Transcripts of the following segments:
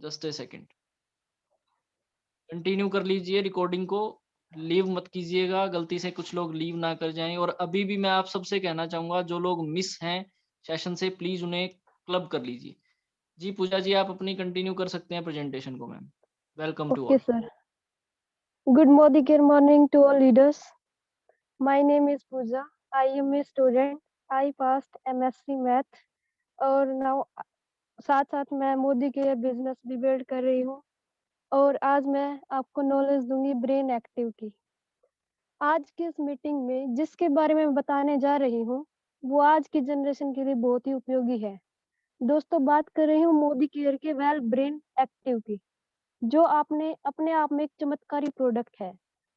Just a second. Continue कर लीजिए recording को, लीव मत कीजिएगा, गलती से कुछ लोग लीव ना कर जाएँ। और अभी भी मैं आप सबसे कहना चाहूँगा, जो लोग मिस हैं सेशन से, प्लीज़ उन्हें क्लब कर लीजिए। जी, पूजा जी, आप अपनी कंटिन्यू कर सकते हैं प्रेजेंटेशन को ma'am. Welcome to Okay, all. sir. Good morning to all leaders. My name is Pooja. I am a student. I passed MSc Math और now साथ साथ मैं मोदी के बिजनेस भी बिल्ड कर रही हूँ और आज मैं आपको नॉलेज दूंगी ब्रेन एक्टिव की। आज की इस मीटिंग में जिसके बारे में मैं बताने जा रही हूँ वो आज की जनरेशन के लिए बहुत ही उपयोगी है। दोस्तों, बात कर रही हूँ मोदी केयर के वेल ब्रेन एक्टिव की, जो आपने अपने आप में एक चमत्कारी प्रोडक्ट है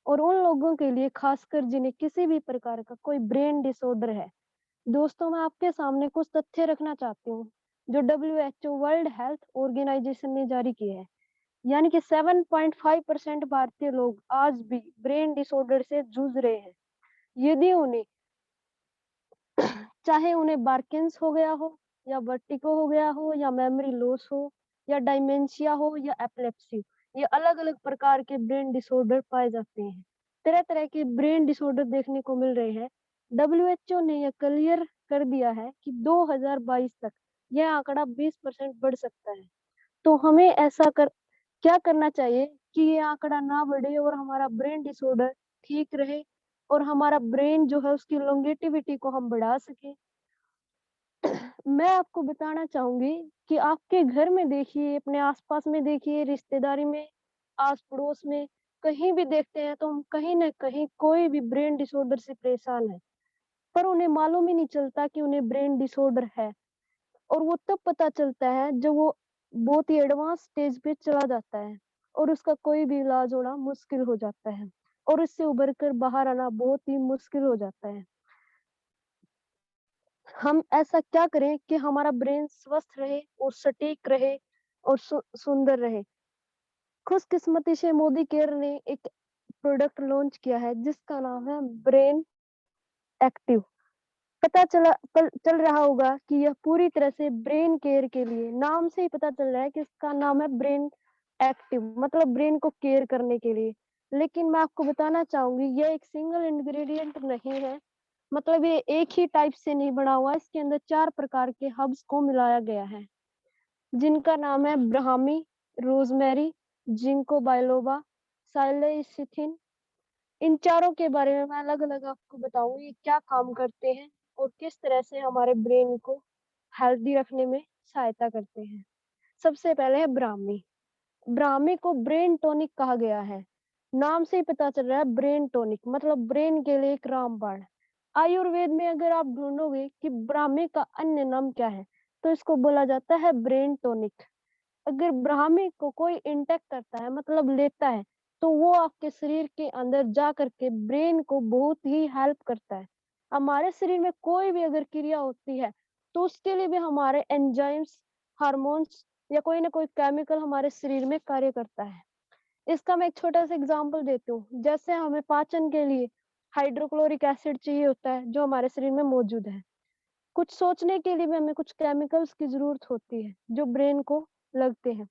और उन लोगों के लिए खासकर जिन्हें किसी भी प्रकार का कोई ब्रेन डिसऑर्डर है। दोस्तों, मैं आपके सामने कुछ तथ्य रखना चाहती हूँ जो WHO वर्ल्ड हेल्थ ऑर्गेनाइजेशन ने जारी किए हैं। यानी कि 7.5% भारतीय लोग आज भी ब्रेन डिसऑर्डर से जूझ रहे हैं। यदि उन्हें चाहे उन्हें बार्किंस हो गया हो या वर्टिगो हो गया हो या मेमोरी लॉस हो या डायमेंशिया हो या एपिलेप्सी, ये अलग-अलग प्रकार के ब्रेन डिसऑर्डर पाए जाते हैं। तरह-तरह के ब्रेन डिसऑर्डर देखने को मिल रहे हैं। WHO ने यह क्लियर कर दिया है कि 2022 तक यह आंकड़ा 20% बढ़ सकता है। तो हमें ऐसा क्या करना चाहिए कि ये आंकड़ा ना बढ़े और हमारा ब्रेन डिसऑर्डर ठीक रहे और हमारा ब्रेन जो है उसकी लॉन्गेटिविटी को हम बढ़ा सकें। मैं आपको बताना चाहूँगी कि आपके घर में देखिए, अपने आस-पास में देखिए, रिश्तेदारी में, आस-पड़ोस में, कहीं भी देखते हैं तो हम कहीं न कहीं कोई भी ब्रेन डिसऑर्डर से परेशान है। पर उन्हें मालूम ही नहीं चलता कि उन्हें ब्रेन डिसऑर्डर है और वो तब पता चलता है जब वो बहुत ही एडवांस स्टेज पे चला जाता है और उसका कोई भी इलाज होना मुश्किल हो जाता है और इससे उभर कर बाहर आना बहुत ही मुश्किल हो जाता है। हम ऐसा क्या करें कि हमारा ब्रेन स्वस्थ रहे और सटीक रहे और सुंदर रहे। खुशकिस्मती से मोदी केयर ने एक प्रोडक्ट लॉन्च किया है जिसका नाम है ब्रेन एक्टिव। पता चल रहा होगा कि यह पूरी तरह से ब्रेन केयर के लिए, नाम से ही पता चल रहा है कि इसका नाम है ब्रेन एक्टिव, मतलब ब्रेन को केयर करने के लिए। लेकिन मैं आपको बताना चाहूंगी यह एक सिंगल इंग्रेडिएंट नहीं है, मतलब ये एक ही टाइप से नहीं बना हुआ है। इसके अंदर 4 प्रकार के हर्ब्स को मिलाया गया है, जिनका नाम है ब्राह्मी, रोज़मेरी, जिंको बाइलोबा, साइलेसिथिन। इन चारों के बारे में मैं अलग-अलग आपको बताऊँगी, ये क्या काम करते हैं और किस तरह से हमारे ब्रेन को हेल्दी रखने में सहायता करते हैं। सबसे पहले है ब्राह्मी। ब्राह्मी को ब्रेन टॉनिक कहा गया है। नाम से ही पता चल रहा है ब्रेन टॉनिक, मतलब ब्रेन के लिए एक रामबाण। आयुर्वेद में अगर आप ढूंढोगे कि ब्राह्मी का अन्य नाम क्या है, तो इसको बोला जाता है ब्रेन टॉनिक। अगर ब्राह्मी को कोई इंटेक करता है, मतलब लेता है, तो वो आपके शरीर के अंदर जा करके ब्रेन को बहुत ही हेल्प करता है। हमारे शरीर में कोई भी अगर क्रिया होती है, तो उसके लिए भी हमारे एंजाइम्स, हार्मोन्स या कोई ना कोई केमिकल हमारे शरीर में कार्य करता है। इसका मैं एक छोटा सा एग्जांपल देती हूँ। जैसे हमें पाचन के लिए हाइड्रोक्लोरिक एसिड चाहिए होता है, जो हमारे शरीर में मौजूद है। कुछ सोचने के लिए भी हमें कुछ केमिकल्स की ज़रूरत होती है, जो ब्रेन को लगते हैं,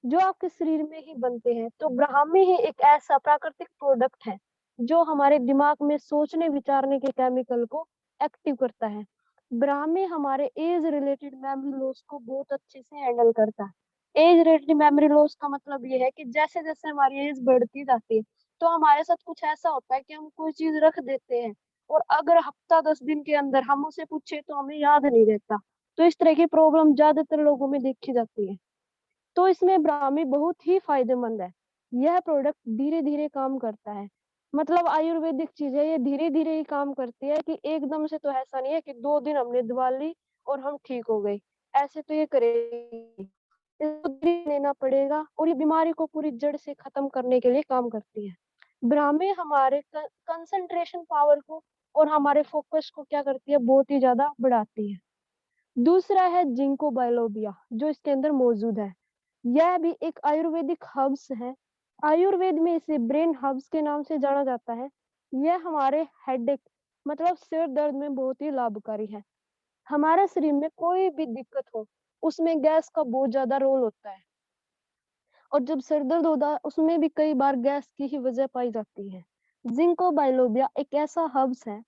जो आपके शरीर में ही बनते हैं। तो ब्राह्मी ही एक ऐसा प्राकृतिक प्रोडक्ट है, जो हमारे दिमाग में सोचने-विचारने के केमिकल को एक्टिव करता है। ब्राह्मी हमारे एज रिलेटेड मेमोरी लॉस को बहुत अच्छे से हैंडल करता है। एज रिलेटेड मेमोरी लॉस का मतलब ये है कि जैसे-जैसे हमारी एज बढ़ती जाती है, तो हमारे साथ कुछ ऐसा होता है कि हम कोई चीज़ रख देते हैं और अगर हफ्ता 10 दिन के अंदर हम उसे पूछे तो हमें याद नहीं रहता। तो इस तरह की प्रॉब्लम ज़्यादातर लोगों में देखी जाती है। तो इसमें ब्राह्मी बहुत ही फ़ायदेमंद है। यह प्रोडक्ट धीरे-धीरे काम करता है। मतलब आयुर्वेदिक चीज़ है, ये धीरे-धीरे ही काम करती है कि एकदम से तो ऐसा नहीं है कि 2 दिन हमने दवा ली और हम ठीक हो गए। ऐसे तो ये करेगी। इसको धीरे लेना पड़ेगा और ये बीमारी को पूरी जड़ से खत्म करने के लिए काम करती है। ब्राह्मी हमारे कंसंट्रेशन पावर को और हमारे फोकस को क्या करती है, बहुत ही ज़्यादा बढ़ाती है। दूसरा है जिंको बाइलोबिया, जो इसके अंदर मौजूद है। यह भी एक आयुर्वेदिक हर्ब्स है। आयुर्वेद में इसे ब्रेन हर्ब्स के नाम से जाना जाता है। यह हमारे हेडेक, मतलब सिर दर्द में बहुत ही लाभकारी है। हमारे शरीर में कोई भी दिक्कत हो, उसमें गैस का बहुत ज़्यादा रोल होता है। और जब सर दर्द होता है उसमें भी कई बार गैस की ही वजह पाई जाती है। जिंको बाइलोबिया एक ऐसा हर्ब्स है,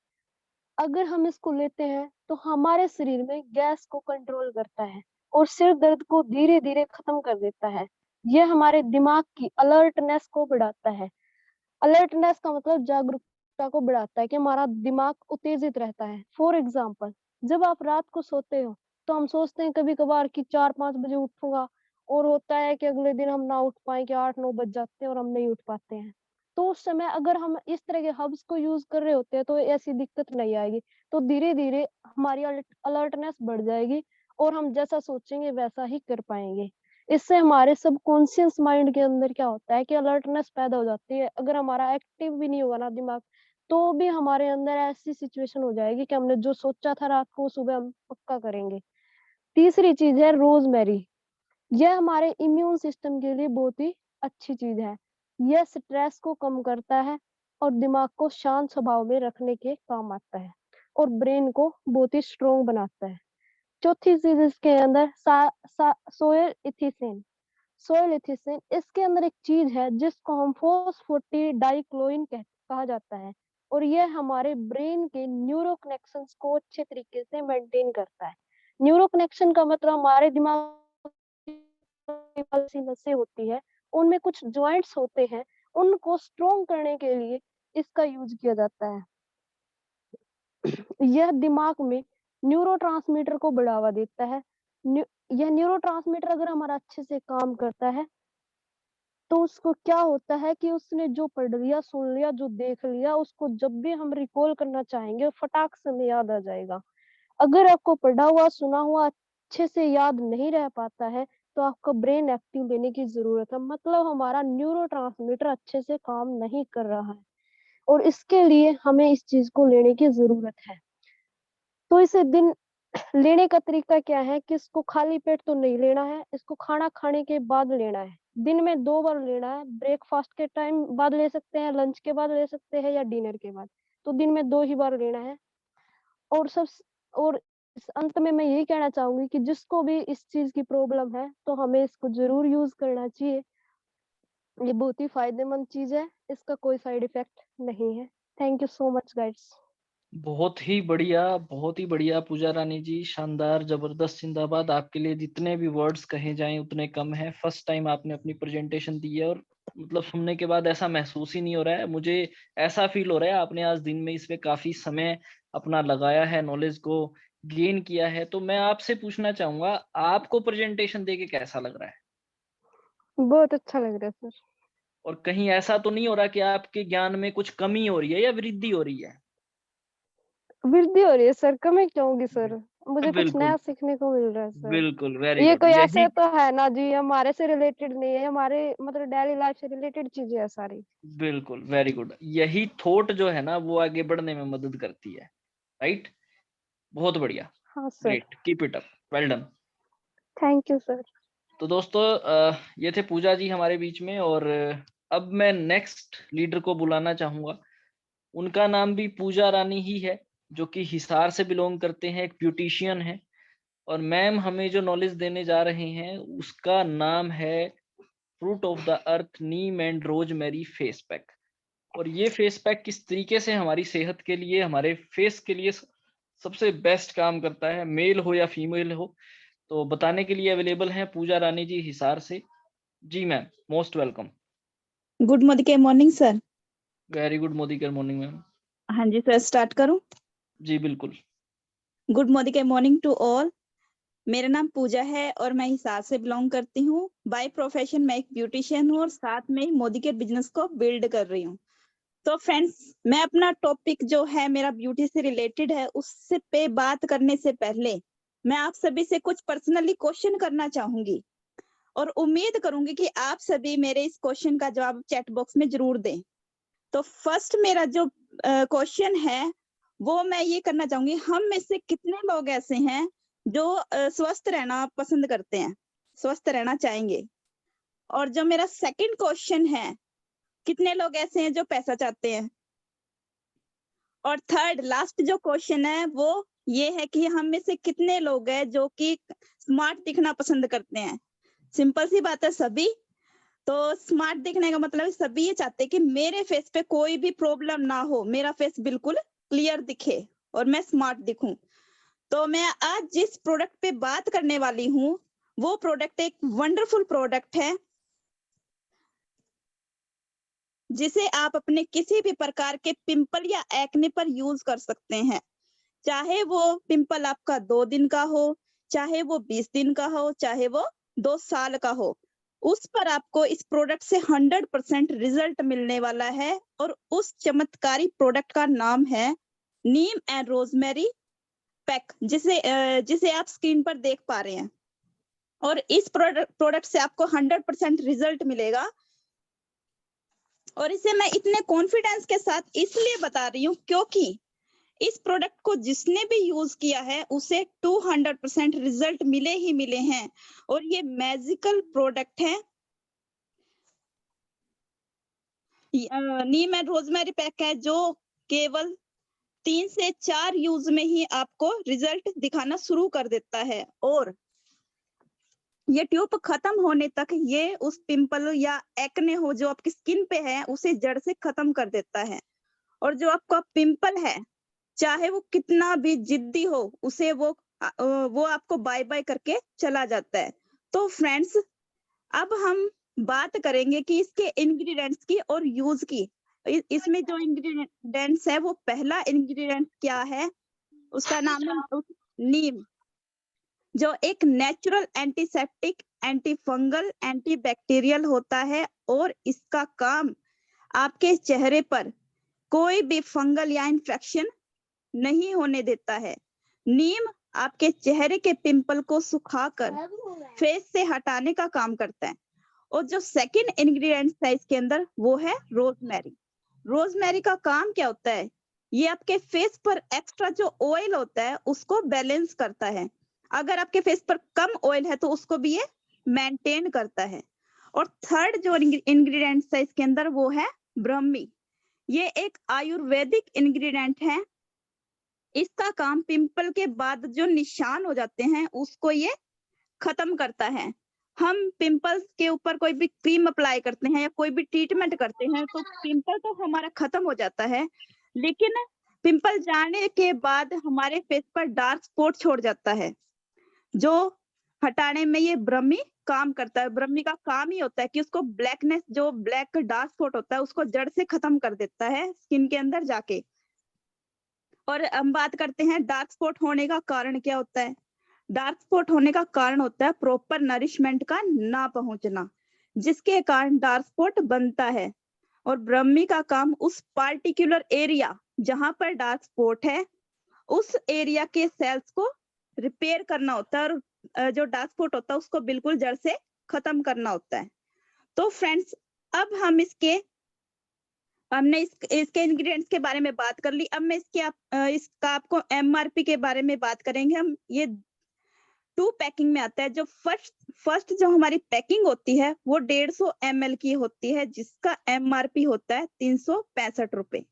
अगर हम इसको लेते हैं तो हमारे शरीर में गैस को कंट्रोल करता है और सिर दर्द को धीरे-धीरे खत्म कर देता है। यह हमारे दिमाग की अलर्टनेस को बढ़ाता है। अलर्टनेस का मतलब जागरूकता को बढ़ाता है कि हमारा दिमाग उत्तेजित रहता है। फॉर एग्जाम्पल, जब आप रात को सोते हो तो हम सोचते हैं कभी-कभार कि 4-5 बजे उठूँगा और होता है कि अगले दिन हम ना उठ पाएँ कि 8-9 बज जाते हैं और हम नहीं उठ पाते हैं। तो उस समय अगर हम इस तरह के हर्ब्स को यूज़ कर रहे होते हैं तो ऐसी दिक्कत नहीं आएगी। तो धीरे-धीरे हमारी अलर्टनेस बढ़ जाएगी और हम जैसा सोचेंगे वैसा ही कर पाएँगे। इससे हमारे सबकॉन्शियस माइंड के अंदर क्या होता है कि अलर्टनेस पैदा हो जाती है। अगर हमारा एक्टिव भी नहीं होगा ना दिमाग, तो भी हमारे अंदर ऐसी सिचुएशन हो जाएगी कि हमने जो सोचा था रात को, सुबह हम पक्का करेंगे। तीसरी चीज़ है रोज़मेरी। यह हमारे इम्यून सिस्टम के लिए बहुत ही अच्छी चीज़ है। यह स्ट्रेस को कम करता है और दिमाग को शांत स्वभाव में रखने के काम आता है और ब्रेन को बहुत ही स्ट्रॉन्ग बनाता है। चौथी चीज़ इसके अंदर सा सा सोयल इथिसिन। सोयल इथिसिन इसके अंदर एक चीज़ है जिसको हम फॉस्फेटिडाइक्लोइन कहा जाता है और यह हमारे ब्रेन के न्यूरो कनेक्शंस को अच्छे तरीके से मेंटेन करता है। न्यूरो कनेक्शन का मतलब हमारे दिमाग में सी नसें होती है, उनमें कुछ जॉइंट्स होते हैं, उनको स्ट्रॉन्ग करने के लिए इसका यूज़ किया जाता है। यह दिमाग में न्यूरोट्रांसमीटर को बढ़ावा देता है। न्यू यह न्यूरोट्रांसमीटर अगर हमारा अच्छे से काम करता है, तो उसको क्या होता है कि उसने जो पढ़ लिया, सुन लिया, जो देख लिया, उसको जब भी हम रिकॉल करना चाहेंगे, फटाक से हमें याद आ जाएगा। अगर आपको पढ़ा हुआ, सुना हुआ अच्छे से याद नहीं रह पाता है, तो आपका ब्रेन एक्टिव लेने की ज़रूरत है। मतलब हमारा न्यूरोट्रांसमीटर अच्छे से काम नहीं कर रहा है और इसके लिए हमें इस चीज़ को लेने की ज़रूरत है। तो इसे दिन लेने का तरीका क्या है कि इसको खाली पेट तो नहीं लेना है, इसको खाना खाने के बाद लेना है। दिन में 2 बार लेना है, ब्रेकफ़ास्ट के टाइम बाद ले सकते हैं, लंच के बाद ले सकते हैं या डिनर के बाद। तो दिन में 2 ही बार लेना है और और इस अंत में मैं यही कहना चाहूँगी कि जिसको भी इस चीज़ की प्रॉब्लम है, तो हमें इसको ज़रूर यूज़ करना चाहिए। ये बहुत ही फ़ायदेमंद चीज़ है, इसका कोई साइड इफ़ेक्ट नहीं है। Thank you so much guys. बहुत ही बढ़िया पूजा रानी जी, शानदार, ज़बरदस्त, ज़िंदाबाद। आपके लिए जितने भी वर्ड्स कहे जाएँ उतने कम हैं। फर्स्ट टाइम आपने अपनी प्रेज़ेंटेशन दी है और मतलब सुनने के बाद ऐसा महसूस ही नहीं हो रहा है। मुझे ऐसा फ़ील हो रहा है आपने आज दिन में इसमें काफ़ी समय अपना लगाया है, नॉलेज को गेन किया है। तो मैं आपसे पूछना चाहूँगा, आपको प्रेज़ेंटेशन देके कैसा लग रहा है? बहुत अच्छा लग रहा है सर। और कहीं ऐसा तो नहीं हो रहा कि आपके ज्ञान में कुछ कमी हो रही है या वृद्धि हो रही है? वृद्धि हो रही है सर, कमी क्यों होगी जी। सर? मुझे कुछ बिल्कुल, नया सीखने को मिल रहा है सर। बिल्कुल, वेरी ये गुड। कोई यही ऐसे तो है ना जी हमारे से रिलेटेड नहीं है, हमारे मतलब डेली लाइफ से रिलेटेड चीज़ें हैं सारी। बिल्कुल, वेरी गुड। यही थॉट जो है ना वो आगे बढ़ने में मदद करती है, राइट? बहुत बढ़िया, हाँ sir, great, keep it up, well done. Thank you sir. तो दोस्तों ये थे पूजा जी हमारे बीच में और अब मैं नेक्स्ट लीडर को बुलाना चाहूँगा। उनका नाम भी पूजा रानी ही है, जो कि हिसार से बिलॉन्ग करते हैं, एक ब्यूटीशियन हैं और मैम हमें जो नॉलेज देने जा रहे हैं, उसका नाम है fruit of the earth Neem and rosemary face pack. और ये फेस पैक किस तरीके से हमारी सेहत के लिए, हमारे फेस के लिए सबसे बेस्ट काम करता है, मेल हो या फीमेल हो, तो बताने के लिए अवेलेबल हैं पूजा रानी जी हिसार से। जी ma'am, most welcome. Good morning sir. Very good Modicare morning ma'am. हाँ जी सर, स्टार्ट करूं? जी बिल्कुल। Good morning to all. मेरा नाम पूजा है और मैं हिसार से बिलोंग करती हूँ। बाय प्रोफेशन मैं एक ब्यूटिशियन हूँ और साथ में ही मोदी के बिजनेस को बिल्ड कर रही हूँ। तो फ्रेंड्स, मैं अपना टॉपिक जो है मेरा ब्यूटी से रिलेटेड है, उससे पे बात करने से पहले मैं आप सभी से कुछ पर्सनली क्वेश्चन करना चाहूंगी और उम्मीद करूंगी कि आप सभी मेरे इस क्वेश्चन का जवाब चैट बॉक्स में जरूर दें। तो फर्स्ट मेरा जो क्वेश्चन है वो मैं ये करना चाहूंगी, हम में से कितने लोग ऐसे हैं जो स्वस्थ रहना पसंद करते हैं, स्वस्थ रहना चाहेंगे? और जो मेरा सेकंड क्वेश्चन है, कितने लोग ऐसे हैं जो पैसा चाहते हैं? और थर्ड लास्ट जो क्वेश्चन है वो ये है कि हम में से कितने लोग हैं जो कि स्मार्ट दिखना पसंद करते हैं? सिंपल सी बात है सभी। तो स्मार्ट दिखने का मतलब है सभी ये चाहते हैं कि मेरे फेस पे कोई भी प्रॉब्लम ना हो, मेरा फेस बिल्कुल क्लियर दिखे और मैं स्मार्ट दिखूं। तो मैं आज जिस प्रोडक्ट पे बात करने वाली हूँ वो प्रोडक्ट एक वंडरफुल प्रोडक्ट है जिसे आप अपने किसी भी प्रकार के पिंपल या एक्ने पर यूज कर सकते हैं। चाहे वो पिंपल आपका 2 दिन का हो, चाहे वो 20 दिन का हो, चाहे वो 2 साल का हो, उस पर आपको इस प्रोडक्ट से 100% रिजल्ट मिलने वाला है। और उस चमत्कारी प्रोडक्ट का नाम है नीम एंड रोजमेरी पैक, जिसे आप स्क्रीन पर देख पा रहे हैं। और इस प्रोडक्ट से आपको 100% रिजल्ट मिलेगा। और इसे मैं इतने कॉन्फिडेंस के साथ इसलिए बता रही हूँ क्योंकि इस प्रोडक्ट को जिसने भी यूज किया है उसे 200% रिजल्ट मिले ही मिले हैं। और ये मैजिकल प्रोडक्ट है। नीम एंड रोजमेरी पैक है जो केवल 3 से 4 यूज में ही आपको रिजल्ट दिखाना शुरू कर देता है। और ये ट्यूब खत्म होने तक ये उस पिंपल या एक्ने हो जो आपकी स्किन पे है उसे जड़ से खत्म कर देता है। और जो आपका पिंपल है चाहे वो कितना भी जिद्दी हो उसे वो आपको बाय बाय करके चला जाता है। तो फ्रेंड्स, अब हम बात करेंगे कि इसके इंग्रेडिएंट्स की और यूज की। इसमें जो इंग्रेडिएंट्स है वो पहला इंग्रेडिएंट क्या है, उसका नाम है नीम, जो एक natural antiseptic, anti fungal, antibacterial होता है। और इसका काम आपके चेहरे पर कोई भी फंगल या इन्फेक्शन नहीं होने देता है। नीम आपके चेहरे के पिंपल को सुखाकर फेस से हटाने का काम करता है। और जो सेकंड इंग्रेडिएंट है इसके अंदर वो है रोजमेरी। रोजमेरी का काम क्या होता है, ये आपके फेस पर एक्स्ट्रा जो ऑयल होता है उसको बैलेंस करता है। अगर आपके फेस पर कम ऑयल है तो उसको भी ये मेंटेन करता है। और थर्ड जो इंग्रेडिएंट है इसके अंदर वो है ब्रह्मी। ये एक आयुर्वेदिक इंग्रेडिएंट है। इसका काम पिंपल के बाद जो निशान हो जाते हैं उसको ये खत्म करता है। हम पिंपल्स के ऊपर कोई भी क्रीम अप्लाई करते हैं या कोई भी ट्रीटमेंट करते हैं तो पिंपल तो हमारा खत्म हो जाता है, लेकिन पिंपल जाने के बाद हमारे फेस पर डार्क स्पॉट छोड़ जाता है, जो हटाने में ये ब्रह्मी काम करता है। ब्रह्मी का काम ही होता है कि उसको ब्लैकनेस, जो ब्लैक डार्क स्पॉट होता है उसको जड़ से खत्म कर देता है स्किन के अंदर जाके। और हम बात करते हैं डार्क स्पॉट होने का कारण क्या होता है। डार्क स्पॉट होने का कारण होता है प्रॉपर नरिशमेंट का ना पहुंचना, जिसके कारण डार्क स्पॉट बनता है। और ब्रह्मी का काम उस पार्टिकुलर एरिया जहां पर डार्क स्पॉट है उस एरिया के सेल्स को रिपेयर करना होता है और जो डार्क स्पॉट होता है उसको बिल्कुल जड़ से खत्म करना होता है। तो फ्रेंड्स, अब हमने इसके इंग्रेडिएंट्स के बारे में बात कर ली। अब मैं इसका आपको एमआरपी के बारे में बात करेंगे हम। ये 2 पैकिंग में आता है। जो फर्स्ट जो हमारी पैकिंग होती है वो 150 ml की होती है, जिसका एमआरपी होता है 365 रुपए।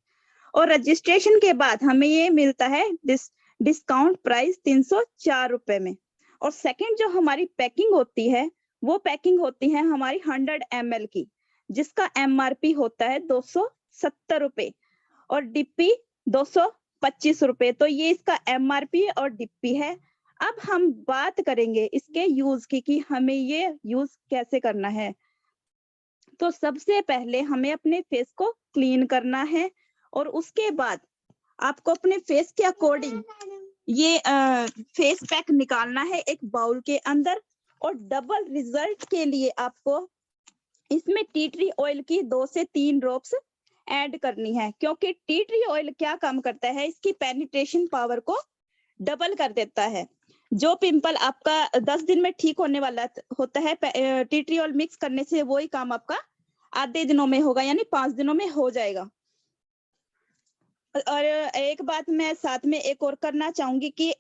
और रजिस्ट्रेशन के बाद हमें ये मिलता है डिस्काउंट प्राइस 304 रुपए में। और सेकंड जो हमारी पैकिंग होती है वो पैकिंग होती है हमारी 100 ml की, जिसका एमआरपी होता है 270 रुपए और डिप्पी 225 रुपए। तो ये इसका एमआरपी और डिप्पी है। अब हम बात करेंगे इसके यूज की कि हमें ये यूज कैसे करना है। तो सबसे पहले हमें अपने फेस को क्लीन करना है और उसके बाद आपको अपने फेस के अकॉर्डिंग ये फेस पैक निकालना है एक बाउल के अंदर। और डबल रिजल्ट के लिए आपको इसमें टी ट्री ऑयल की 2 से 3 ड्रॉप्स ऐड करनी है, क्योंकि टी ट्री ऑयल क्या काम करता है, इसकी पेनिट्रेशन पावर को डबल कर देता है। जो पिंपल आपका 10 दिन में ठीक होने वाला होता है, टी ट्री ऑयल मिक्स करने से वही काम आपका आधे दिनों में होगा, यानी 5 दिनों में हो जाएगा। और एक बात मैं साथ में एक और करना चाहूंगी कि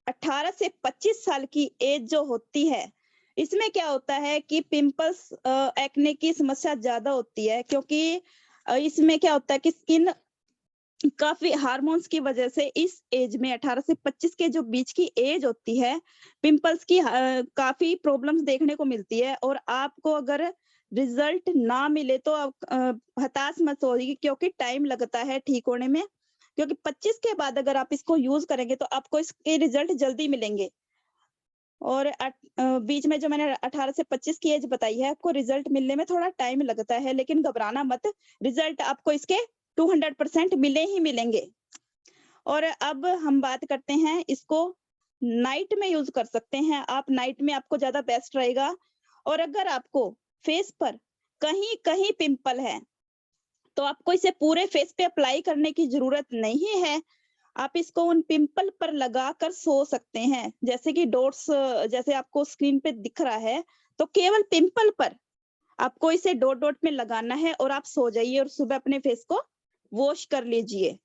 18 से 25 साल की एज जो होती है, इसमें क्या होता है कि पिंपल्स एक्ने की समस्या ज्यादा होती है, क्योंकि इसमें क्या होता है कि स्किन काफी हार्मोन्स की वजह से इस एज में 18 से 25 के जो बीच की एज होती है, पिंपल्स की काफी प्रॉब्लम्स देखने को मिलती है। और आपको अगर रिजल्ट ना मिले तो आप हताश मत होइए, क्योंकि टाइम लगता है ठीक होने में। क्योंकि 25 के बाद अगर आप इसको यूज करेंगे तो आपको इसके रिजल्ट जल्दी मिलेंगे। और बीच में जो मैंने 18 से 25 की एज बताई है, आपको रिजल्ट मिलने में थोड़ा टाइम लगता है, लेकिन घबराना मत, रिजल्ट आपको इसके 200% मिले ही मिलेंगे। और अब हम बात करते हैं, इसको नाइट में यूज कर सकते हैं आप, नाइट में आपको ज्यादा बेस्ट रहेगा। और अगर आपको फेस पर कहीं कहीं पिंपल है तो आपको इसे पूरे फेस पे अप्लाई करने की जरूरत नहीं है। आप इसको उन पिंपल पर लगाकर सो सकते हैं, जैसे कि डॉट्स जैसे आपको स्क्रीन पे दिख रहा है, तो केवल पिंपल पर आपको इसे डॉट डॉट में लगाना है और आप सो जाइए और सुबह अपने फेस को वॉश कर लीजिए।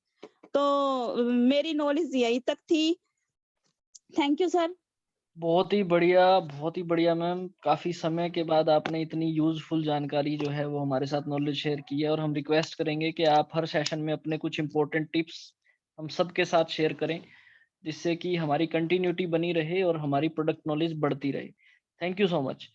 तो मेरी नॉलेज यही तक थी। Thank you sir. बहुत ही बढ़िया मैम। काफ़ी समय के बाद आपने इतनी यूज़फुल जानकारी जो है वो हमारे साथ नॉलेज शेयर की है, और हम रिक्वेस्ट करेंगे कि आप हर सेशन में अपने कुछ इम्पोर्टेंट टिप्स हम सबके साथ शेयर करें, जिससे कि हमारी कंटिन्यूटी बनी रहे और हमारी प्रोडक्ट नॉलेज बढ़ती रहे। Thank you so much.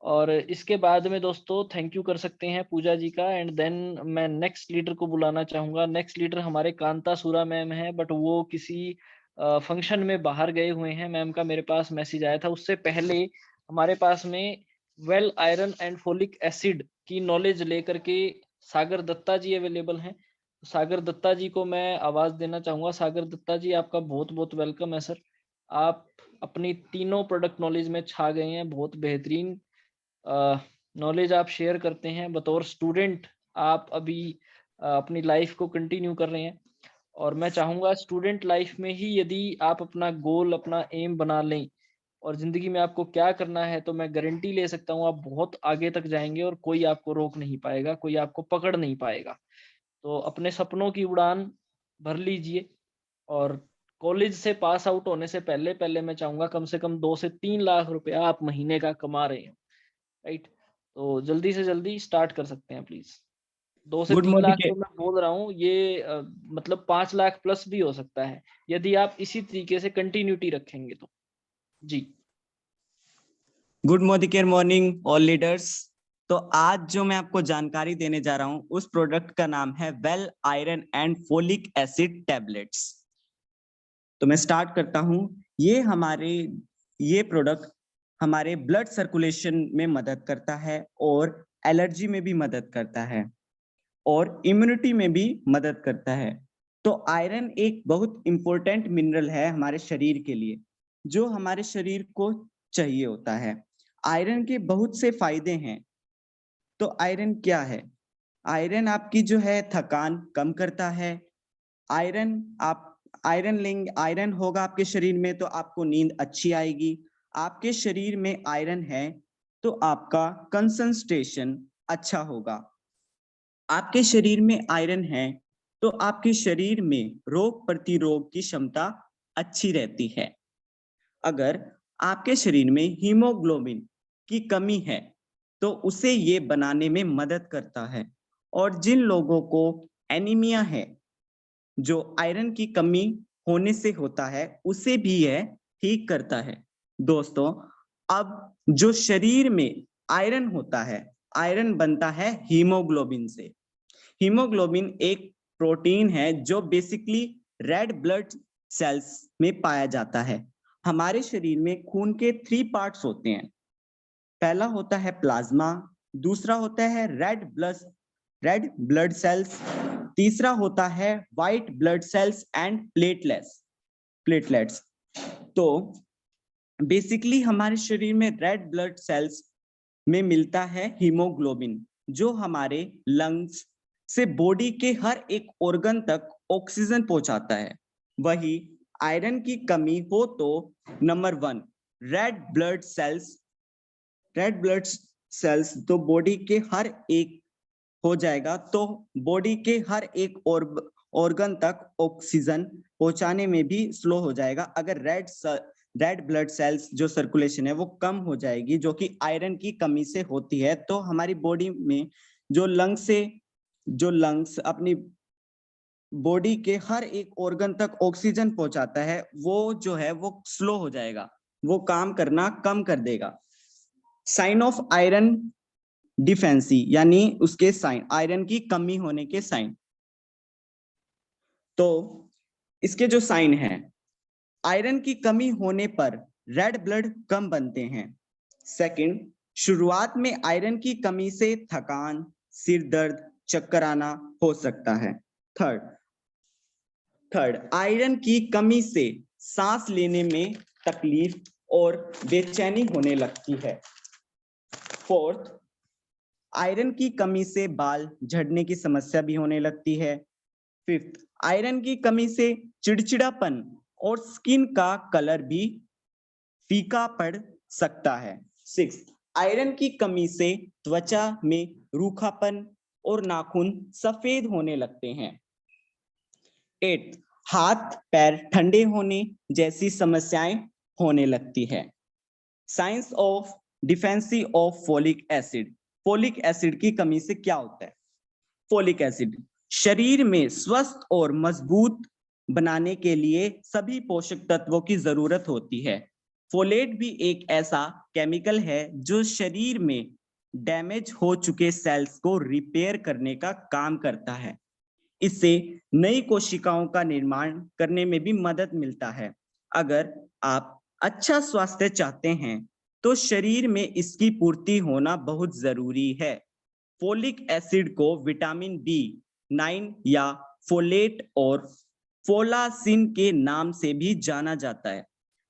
और इसके बाद में दोस्तों थैंक यू कर सकते हैं पूजा जी का, एंड देन मैं नेक्स्ट लीडर को बुलाना चाहूँगा। नेक्स्ट लीडर हमारे कांता सुरा मैम है, बट वो किसी फंक्शन में बाहर गए हुए हैं। मैम का मेरे पास मैसेज आया था। उससे पहले हमारे पास में well iron and folic acid की नॉलेज लेकर के सागर दत्ता जी अवेलेबल हैं। सागर दत्ता जी को मैं आवाज देना चाहूंगा। सागर दत्ता जी, आपका बहुत बहुत वेलकम है सर। आप अपनी तीनों प्रोडक्ट नॉलेज में छा गए हैं। बहुत बेहतरीन नॉलेज आप शेयर करते हैं। बतौर स्टूडेंट आप अभी अपनी लाइफ को कंटिन्यू कर रहे हैं, और मैं चाहूँगा स्टूडेंट लाइफ में ही यदि आप अपना गोल, अपना एम बना लें और ज़िंदगी में आपको क्या करना है, तो मैं गारंटी ले सकता हूँ आप बहुत आगे तक जाएँगे और कोई आपको रोक नहीं पाएगा, कोई आपको पकड़ नहीं पाएगा। तो अपने सपनों की उड़ान भर लीजिए, और कॉलेज से पास आउट होने से पहले मैं चाहूँगा कम से कम 2 से 3 लाख रुपया आप महीने का कमा रहे हो, राइट? तो जल्दी से जल्दी स्टार्ट कर सकते हैं प्लीज़। 2 से गुड 3 मॉर्निंग लाख जो मैं बोल रहा हूँ, ये मतलब 5 लाख प्लस भी हो सकता है, यदि आप इसी तरीके से कंटिन्यूटी रखेंगे तो। जी। Good morning all leaders. तो आज जो मैं आपको जानकारी देने जा रहा हूं, उस प्रोडक्ट का नाम है well iron and folic acid tablets. तो मैं स्टार्ट करता हूं। ये प्रोडक्ट हमारे ब्लड सर्कुलेशन में मदद करता है, और एलर्जी में भी मदद करता है, और इम्यूनिटी में भी मदद करता है। तो आयरन एक बहुत इंपॉर्टेंट मिनरल है हमारे शरीर के लिए, जो हमारे शरीर को चाहिए होता है। आयरन के बहुत से फायदे हैं। तो आयरन क्या है? आयरन आपकी जो है थकान कम करता है। आयरन होगा आपके शरीर में तो आपको नींद अच्छी आएगी। आपके शरीर में आयरन है तो आपका कंसंट्रेशन अच्छा होगा। आपके शरीर में आयरन है तो आपके शरीर में रोग प्रतिरोध की क्षमता अच्छी रहती है। अगर आपके शरीर में हीमोग्लोबिन की कमी है तो उसे ये बनाने में मदद करता है। और जिन लोगों को एनीमिया है, जो आयरन की कमी होने से होता है, उसे भी यह ठीक करता है। दोस्तों, अब जो शरीर में आयरन होता है, आयरन बनता है हीमोग्लोबिन से। हीमोग्लोबिन एक प्रोटीन है जो बेसिकली रेड ब्लड सेल्स में पाया जाता है। हमारे शरीर में खून के 3 पार्ट्स होते हैं। पहला होता है प्लाज्मा, दूसरा होता है रेड ब्लड सेल्स, तीसरा होता है white blood cells and platelets. तो बेसिकली हमारे शरीर में रेड ब्लड सेल्स में मिलता है हीमोग्लोबिन, जो हमारे लंग्स से बॉडी के हर एक ऑर्गन तक ऑक्सीजन पहुंचाता है। वही आयरन की कमी हो तो नंबर 1 रेड ब्लड सेल्स तो बॉडी के हर एक हो जाएगा, तो बॉडी के हर एक ऑर्गन तक ऑक्सीजन पहुंचाने में भी स्लो हो जाएगा। अगर रेड ब्लड सेल्स जो सर्कुलेशन है वो कम हो जाएगी, जो कि आयरन की कमी से होती है, तो हमारी बॉडी में जो लंग्स अपनी बॉडी के हर एक ऑर्गन तक ऑक्सीजन पहुंचाता है, वो जो है वो स्लो हो जाएगा, वो काम करना कम कर देगा। साइन ऑफ आयरन डिफेंसी यानी उसके साइन, आयरन की कमी होने के साइन। तो इसके जो साइन है, आयरन की कमी होने पर रेड ब्लड कम बनते हैं। सेकंड, शुरुआत में आयरन की कमी से थकान, सिर दर्द, चक्कर आना हो सकता है। थर्ड, आयरन की कमी से सांस लेने में तकलीफ और बेचैनी होने लगती है। फोर्थ, आयरन की कमी से बाल झड़ने की समस्या भी होने लगती है। फिफ्थ, आयरन की कमी से चिड़चिड़ापन और स्किन का कलर भी फीका पड़ सकता है। सिक्स, आयरन की कमी से त्वचा में रूखापन और नाखून सफेद होने लगते हैं। एट, हाथ पैर ठंडे होने जैसी समस्याएं होने लगती है। Science of डिफेंसी of folic acid. Folic acid की कमी से क्या होता है? फोलिक एसिड शरीर में स्वस्थ और मजबूत बनाने के लिए सभी पोषक तत्वों की जरूरत होती है। फोलेट भी एक ऐसा केमिकल है जो शरीर में डैमेज हो चुके सेल्स को रिपेयर करने का काम करता है। इससे नई कोशिकाओं का निर्माण करने में भी मदद मिलता है। अगर आप अच्छा स्वास्थ्य चाहते हैं तो शरीर में इसकी पूर्ति होना बहुत जरूरी है। फोलिक एसिड को विटामिन B9 या फोलेट और फोलासिन के नाम से भी जाना जाता है।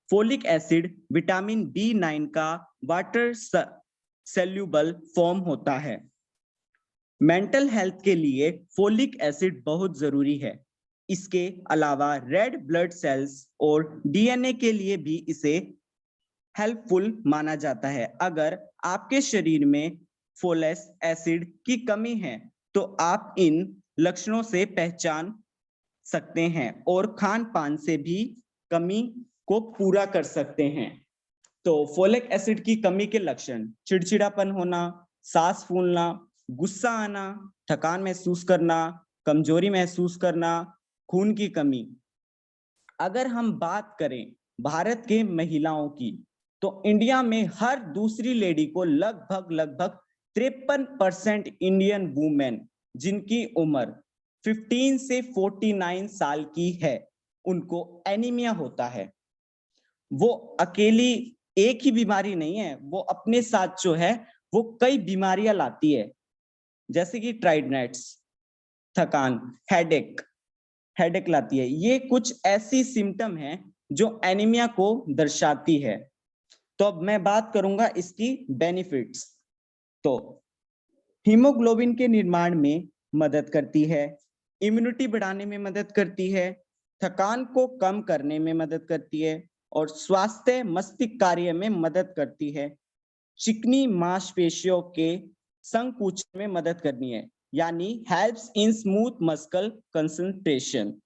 फोलिक एसिड विटामिन B9 का वाटर सेल्यूबल फॉर्म होता है। मेंटल हेल्थ के लिए फोलिक एसिड बहुत जरूरी है। इसके अलावा रेड ब्लड सेल्स और DNA के लिए भी इसे हेल्पफुल माना जाता है। अगर आपके शरीर में फोलिक एसिड की कमी है तो आप इन लक्षणों से पहचान सकते हैं और खान पान से भी कमी को पूरा कर सकते हैं। तो फोलिक एसिड की कमी के लक्षण: चिड़चिड़ापन होना, सांस फूलना, गुस्सा आना, थकान महसूस करना, कमजोरी महसूस करना, खून की कमी। अगर हम बात करें भारत के महिलाओं की, तो इंडिया में हर दूसरी लेडी को लगभग 53% इंडियन वुमेन जिनकी उम्र 15 से 49 साल की है, उनको एनीमिया होता है। वो अकेली एक ही बीमारी नहीं है, वो अपने साथ जो है वो कई बीमारियां लाती है, जैसे कि टायर्डनेस, थकान, हेडेक लाती है। ये कुछ ऐसी सिम्टम है जो एनीमिया को दर्शाती है। तो अब मैं बात करूंगा इसकी बेनिफिट्स। तो हीमोग्लोबिन के निर्माण में मदद करती है, इम्यूनिटी बढ़ाने में मदद करती है, थकान को कम करने में मदद करती है और स्वास्थ्य मस्तिष्क कार्य में मदद करती है। चिकनी मांसपेशियों के संकुचन में मदद करनी है, यानी helps in smooth muscular concentration.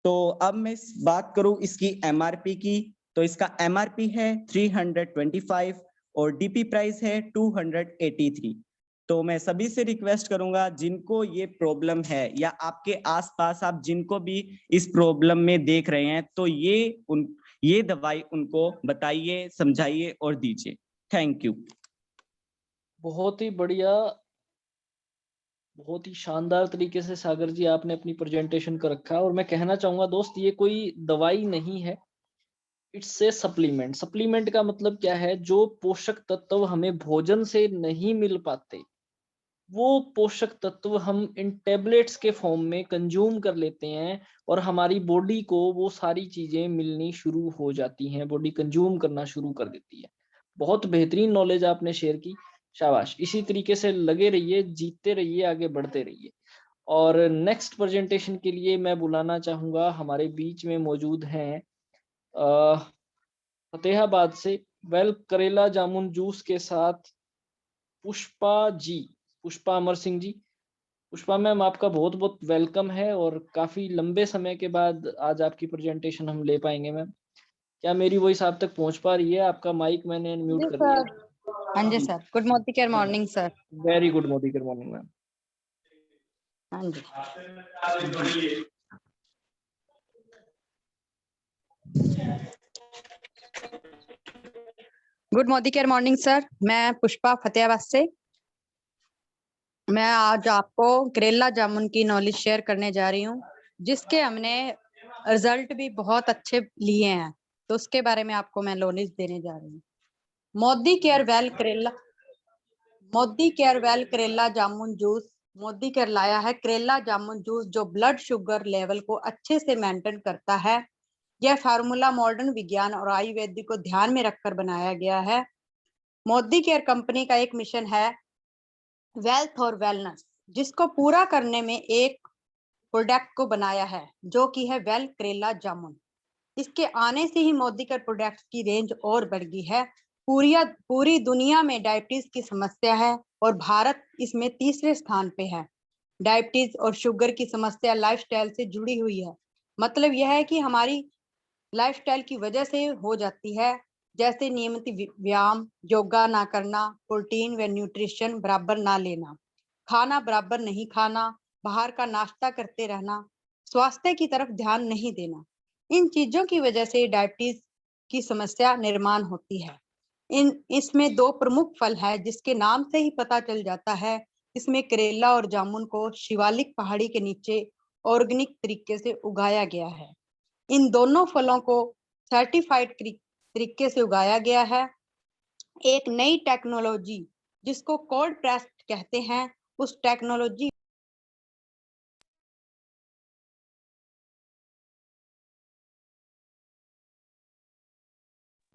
तो अब मैं बात करूं इसकी MRP की, तो इसका MRP है 325 और DP प्राइस है 283। तो मैं सभी से रिक्वेस्ट करूंगा जिनको ये प्रॉब्लम है या आपके आसपास आप जिनको भी इस प्रॉब्लम में देख रहे हैं, तो ये दवाई उनको बताइए, समझाइए और दीजिए। Thank you. बहुत ही बढ़िया, बहुत ही शानदार तरीके से सागर जी आपने अपनी प्रेजेंटेशन कर रखा है। और मैं कहना चाहूंगा दोस्त, ये कोई दवाई नहीं है, इट्स ए सप्लीमेंट। सप्लीमेंट का मतलब क्या है? जो पोषक तत्व हमें भोजन से नहीं मिल पाते, वो पोषक तत्व हम इन टेबलेट्स के फॉर्म में कंज्यूम कर लेते हैं और हमारी बॉडी को वो सारी चीजें मिलनी शुरू हो जाती हैं, बॉडी कंज्यूम करना शुरू कर देती है। बहुत बेहतरीन नॉलेज आपने शेयर की, शाबाश। इसी तरीके से लगे रहिए, जीतते रहिए, आगे बढ़ते रहिए। और नेक्स्ट प्रेजेंटेशन के लिए मैं बुलाना चाहूंगा, हमारे बीच में मौजूद हैं फतेहाबाद से वेल करेला जामुन जूस के साथ पुष्पा अमर सिंह जी। पुष्पा मैम, आपका बहुत बहुत वेलकम है और काफी लंबे समय के बाद आज आपकी प्रेजेंटेशन हम ले पाएंगे मैम। क्या मेरी वॉइस आप तक पहुंच पा रही है? आपका माइक मैंने अनम्यूट कर दिया। हाँ जी sir, good morning sir. Very good morning ma'am. हाँ जी। Good Modi care morning sir, मैं पुष्पा फतेहाबाद से। मैं आज आपको करेला जामुन की नॉलेज शेयर करने जा रही हूँ, जिसके हमने रिजल्ट भी बहुत अच्छे लिए हैं, तो उसके बारे में आपको मैं नॉलेज देने जा रही हूँ। मोदी केयर वेल करेला जामुन जूस। मोदी केयर लाया है करेला जामुन जूस जो ब्लड शुगर लेवल को अच्छे से मेंटेन करता है। यह फार्मूला मॉडर्न विज्ञान और आयुर्वेदिक को ध्यान में रखकर बनाया गया है। मोदी केयर कंपनी का एक मिशन है वेल्थ और वेलनेस, जिसको पूरा करने में एक प्रोडक्ट को बनाया है, जो कि है वेल करेला जामुन। इसके आने से ही मोदी केयर प्रोडक्ट्स की रेंज और बढ़ गई है। पूरी दुनिया में डायबिटीज की समस्या है और भारत इसमें तीसरे स्थान पे है। डायबिटीज और शुगर की समस्या लाइफस्टाइल से जुड़ी हुई है। मतलब यह है कि हमारी लाइफस्टाइल की वजह से हो जाती है, जैसे नियमित व्यायाम, योगा ना करना, प्रोटीन व न्यूट्रिशन बराबर ना लेना, खाना बराबर नहीं खाना, बाहर का नाश्ता करते रहना, स्वास्थ्य की तरफ ध्यान नहीं देना। इन चीजों की वजह से डायबिटीज की समस्या निर्माण होती है। इसमें दो प्रमुख फल है, जिसके नाम से ही पता चल जाता है। इसमें करेला और जामुन को शिवालिक पहाड़ी के नीचे ऑर्गेनिक तरीके से उगाया गया है। इन दोनों फलों को सर्टिफाइड तरीके से उगाया गया है। एक नई टेक्नोलॉजी जिसको कोल्ड प्रेस्ड कहते हैं, उस टेक्नोलॉजी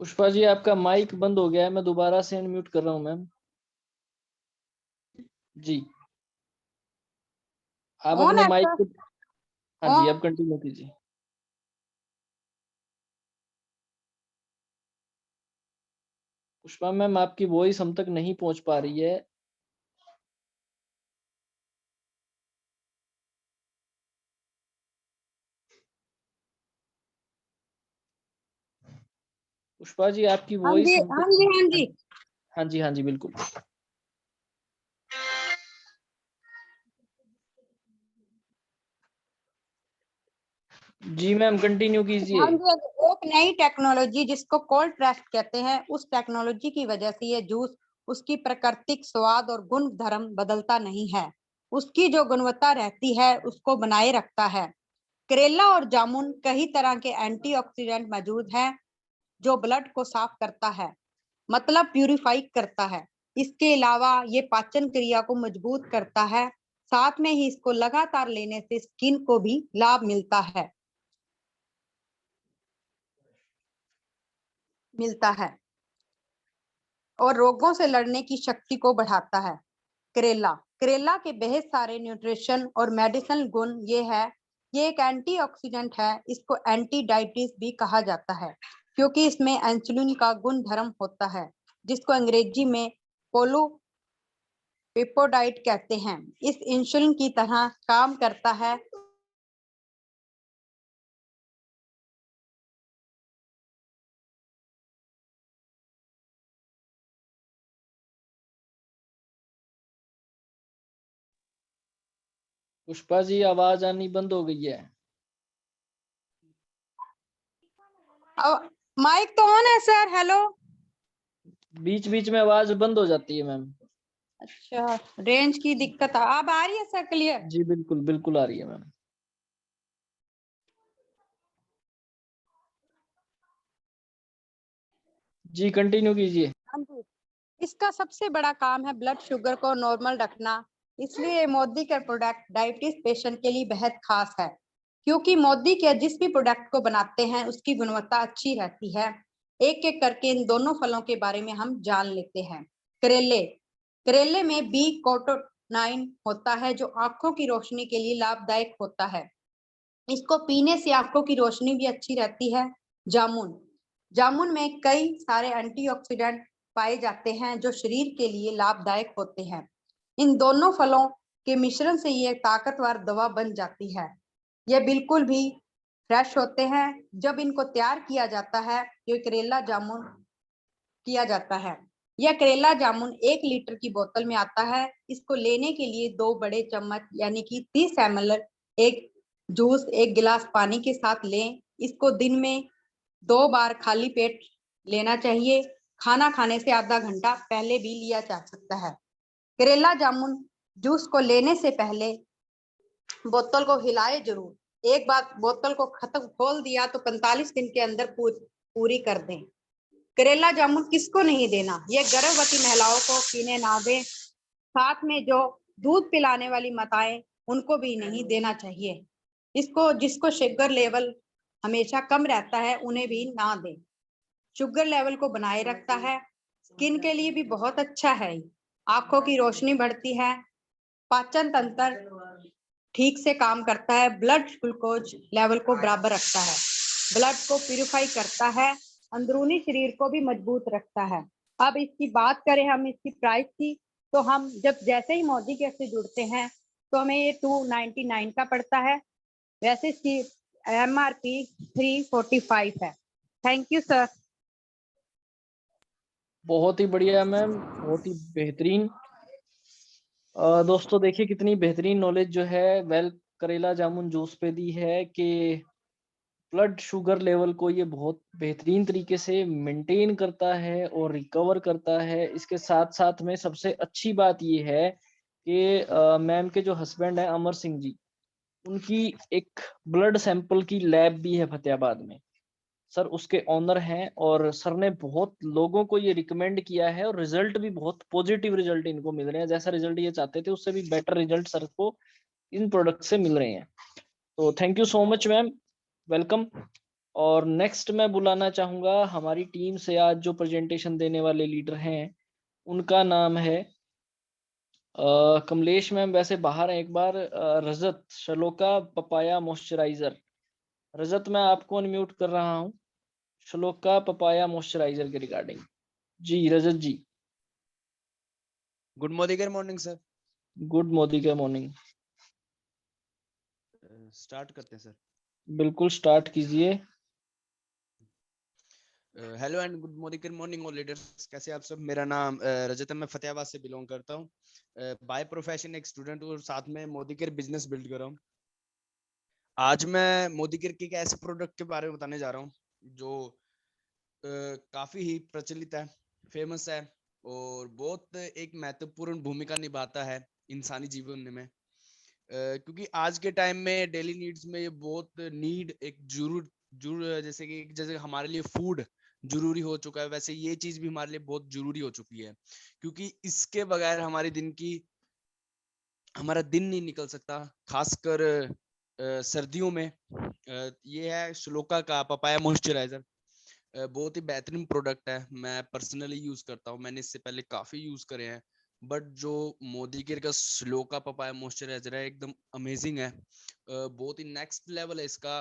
पुष्पा जी आपका माइक बंद हो गया है, मैं दोबारा से अनम्यूट कर रहा हूँ मैम जी। आप ऑन अपने है माइक सर। को, हाँ जी आप कंटिन्यू कीजिए। पुष्पा मैम आपकी वॉइस हम तक नहीं पहुंच पा रही है। पुष्पा जी आपकी हाँ वॉइस जी हम हाँ तक, जी हाँ जी। हाँ जी बिल्कुल। जी मैम कंटिन्यू कीजिए। हाँ जी, एक नई टेक्नोलॉजी जिसको कोल्ड प्रेस्ड कहते हैं, उस टेक्नोलॉजी की वजह से ये जूस उसकी प्राकृतिक स्वाद और गुण धर्म बदलता नहीं है, उसकी जो गुणवत्ता रहती है उसको बनाए रखता है। करेला और जामुन कई तरह के एंटीऑक्सीडेंट मौजूद हैं, जो ब्लड को साफ करता है, मतलब प्यूरिफाई करता है। इसके अलावा ये पाचन क्रिया को मजबूत करता है। साथ में ही इसको लगातार लेने से स्किन को भी लाभ मिलता है और रोगों से लड़ने की शक्ति को बढ़ाता है। करेला करेला के बेहद सारे न्यूट्रिशन और मेडिसिनल गुण ये एक एंटीऑक्सीडेंट है। इसको एंटी डायबिटीज भी कहा जाता है, क्योंकि इसमें इंसुलिन का गुण धर्म होता है, जिसको अंग्रेजी में पोलोपेप्टाइड कहते हैं। इस इंसुलिन की तरह काम करता है। पुष्पा जी आवाज आनी बंद हो गई है। अब माइक तो ऑन है सर। हेलो। बीच बीच में आवाज बंद हो जाती है मैम। अच्छा, रेंज की दिक्कत है। अब आ रही है सर क्लियर? जी बिल्कुल बिल्कुल आ रही है मैम। जी कंटिन्यू कीजिए। हाँ जी। इसका सबसे बड़ा काम है ब्लड शुगर को नॉर्मल रखना। इसलिए मोदी के प्रोडक्ट डायबिटीज पेशेंट के लिए बेहद खास है, क्योंकि मोदी के जिस भी प्रोडक्ट को बनाते हैं उसकी गुणवत्ता अच्छी रहती है। एक एक करके इन दोनों फलों के बारे में हम जान लेते हैं। करेले करेले में बी कार्टिनाइन होता है, जो आंखों की रोशनी के लिए लाभदायक होता है। इसको पीने से आंखों की रोशनी भी अच्छी रहती है। जामुन जामुन में कई सारे एंटीऑक्सीडेंट पाए जाते हैं, जो शरीर के लिए लाभदायक होते हैं। इन दोनों फलों के मिश्रण से ये ताकतवर दवा बन जाती है। ये बिल्कुल भी फ्रेश होते हैं। जब इनको तैयार किया जाता है, ये करेला जामुन किया जाता है। यह करेला जामुन 1 लीटर की बोतल में आता है। इसको लेने के लिए 2 बड़े चम्मच यानी कि 30 ml एक जूस 1 गिलास पानी के साथ लें। इसको दिन में 2 बार खाली पेट लेना चाहिए। खाना खाने से आधा घंटा पहले भी लिया जा सकता है। करेला जामुन जूस को लेने से पहले बोतल को हिलाए जरूर। एक बार बोतल को खत्म खोल दिया तो 45 दिन के अंदर पूरी कर दें। करेला जामुन किसको नहीं देना, यह गर्भवती महिलाओं को पीने ना दें। साथ में जो दूध पिलाने वाली माताएं उनको भी नहीं देना चाहिए। इसको जिसको शुगर लेवल हमेशा कम रहता है उन्हें भी ना दें। शुगर लेवल को बनाए रखता है। स्किन के लिए भी बहुत अच्छा है। आंखों की रोशनी बढ़ती है। पाचन तंत्र ठीक से काम करता है। ब्लड ग्लूकोज लेवल को बराबर रखता है। ब्लड को प्यूरिफाई करता है। अंदरूनी शरीर को भी मजबूत रखता है। अब इसकी बात करें हम इसकी प्राइस की, तो हम जब जैसे ही मोदी केयर से जुड़ते हैं तो हमें ये 299 का पड़ता है। वैसे इसकी MRP 345 है। Thank you sir. बहुत ही बढ़िया मैम, बहुत ही बेहतरीन। दोस्तों देखिए कितनी बेहतरीन नॉलेज जो है वेल करेला जामुन जूस पे दी है कि ब्लड शुगर लेवल को ये बहुत बेहतरीन तरीके से मेंटेन करता है और रिकवर करता है। इसके साथ साथ में सबसे अच्छी बात ये है कि मैम के जो हस्बैंड है अमर सिंह जी, उनकी एक ब्लड सैंपल की लैब भी है फतेहाबाद में। सर उसके ऑनर हैं और सर ने बहुत लोगों को ये रिकमेंड किया है और रिजल्ट भी बहुत पॉजिटिव रिजल्ट इनको मिल रहे हैं। जैसा रिजल्ट ये चाहते थे उससे भी बेटर रिजल्ट सर को इन प्रोडक्ट से मिल रहे हैं। तो thank you so much ma'am, welcome. और नेक्स्ट मैं बुलाना चाहूंगा हमारी टीम से आज जो प्रेजेंटेशन देने वाले लीडर हैं, उनका नाम है कमलेश मैम, वैसे बाहर है एक बार। रजत शलोका पपाया मॉइस्चराइजर। रजत मैं आपको अनम्यूट कर रहा हूँ श्लोका पपाया मॉइस्चराइजर के रिगार्डिंग। जी Rajat ji. Good morning sir. Good morning के मॉर्निंग। स्टार्ट करते हैं सर। बिल्कुल स्टार्ट कीजिए। Hello and good morning all leaders, कैसे आप सब। मेरा नाम रजत है, मैं फतेहाबाद से बिलोंग करता हूँ। बाय प्रोफेशन एक स्टूडेंट और साथ में मोदी केयर बिजनेस बिल्ड कर रहा हूँ। आज मैं मोदी केयर के एक ऐसे प्रोडक्ट के बारे में बताने जा रहा हूँ जो काफी ही प्रचलित है, फेमस है और बहुत एक महत्वपूर्ण भूमिका निभाता है इंसानी जीवन में। क्योंकि आज के टाइम में डेली नीड्स में ये बहुत नीड एक जरूर जैसे हमारे लिए फूड जरूरी हो चुका है, वैसे ये चीज भी हमारे लिए बहुत जरूरी हो चुकी है। क्योंकि इसके बगैर हमारा दिन नहीं निकल सकता, खासकर सर्दियों में। ये है श्लोका का पपाया मॉइस्चराइजर। बहुत ही बेहतरीन प्रोडक्ट है, मैं पर्सनली यूज करता हूँ, मैंने इससे पहले काफी यूज करे हैं। बट जो मोदी केयर का श्लोका पपाया मॉइस्चराइजर है एकदम अमेजिंग है। बहुत ही नेक्स्ट लेवल है इसका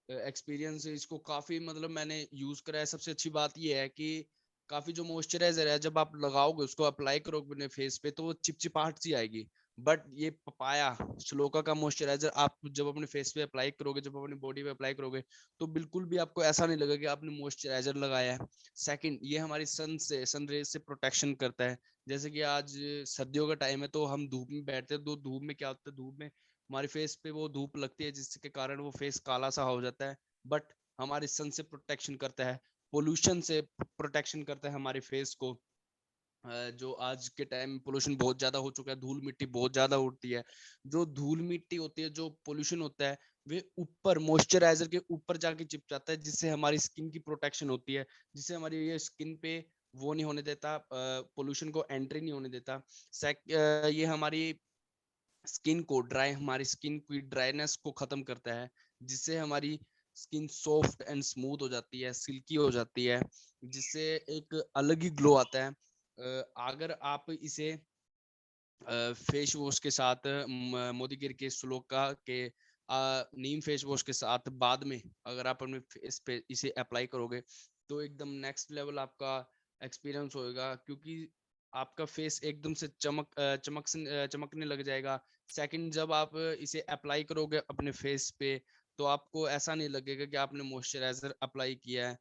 एक्सपीरियंस। इसको काफी मतलब मैंने यूज करा है। सबसे अच्छी बात ये है कि काफी जो मॉइस्चराइजर है जब आप लगाओगे उसको अप्लाई करोगे अपने फेस पे तो वो चिपचिपाहट सी आएगी। बट ये पपाया श्लोका का मॉइस्चराइजर आप जब अपने फेस पे अप्लाई करोगे, जब अपनी बॉडी पे अप्लाई करोगे तो बिल्कुल भी आपको ऐसा नहीं लगेगा कि आपने मॉइस्चराइजर लगाया है। सेकंड, ये हमारी सन रेज से प्रोटेक्शन करता है। जैसे कि आज सर्दियों का टाइम है तो हम धूप में बैठते हैं, तो धूप में क्या होता है, धूप में हमारे फेस पे वो धूप लगती है जिसके कारण वो फेस काला सा हो जाता है। बट हमारे सन से प्रोटेक्शन करता है, पोल्यूशन से प्रोटेक्शन करता है हमारे फेस को। जो आज के टाइम में पोल्यूशन बहुत ज्यादा हो चुका है, धूल मिट्टी बहुत ज्यादा उड़ती है। जो धूल मिट्टी होती है, जो पोल्यूशन होता है, वे ऊपर मॉइस्चराइजर के ऊपर जाके चिप जाता है, जिससे हमारी स्किन की प्रोटेक्शन होती है, जिससे हमारी ये स्किन पे वो नहीं होने देता, पोल्यूशन को एंट्री नहीं होने देता। ये हमारी स्किन को हमारी स्किन की ड्राइनेस को खत्म करता है, जिससे हमारी स्किन सॉफ्ट एंड स्मूथ हो जाती है, सिल्की हो जाती है, जिससे एक अलग ही ग्लो आता है। अगर आप इसे फेस वॉश के साथ मोदी केयर के श्लोका के नीम फेस वॉश के साथ बाद में अगर आप अपने फेस पे इसे अप्लाई करोगे तो एकदम नेक्स्ट लेवल आपका एक्सपीरियंस होएगा, क्योंकि आपका फेस एकदम से चमकने लग जाएगा। सेकंड, जब आप इसे अप्लाई करोगे अपने फेस पे तो आपको ऐसा नहीं लगेगा कि आपने मॉइस्चराइजर अप्लाई किया है।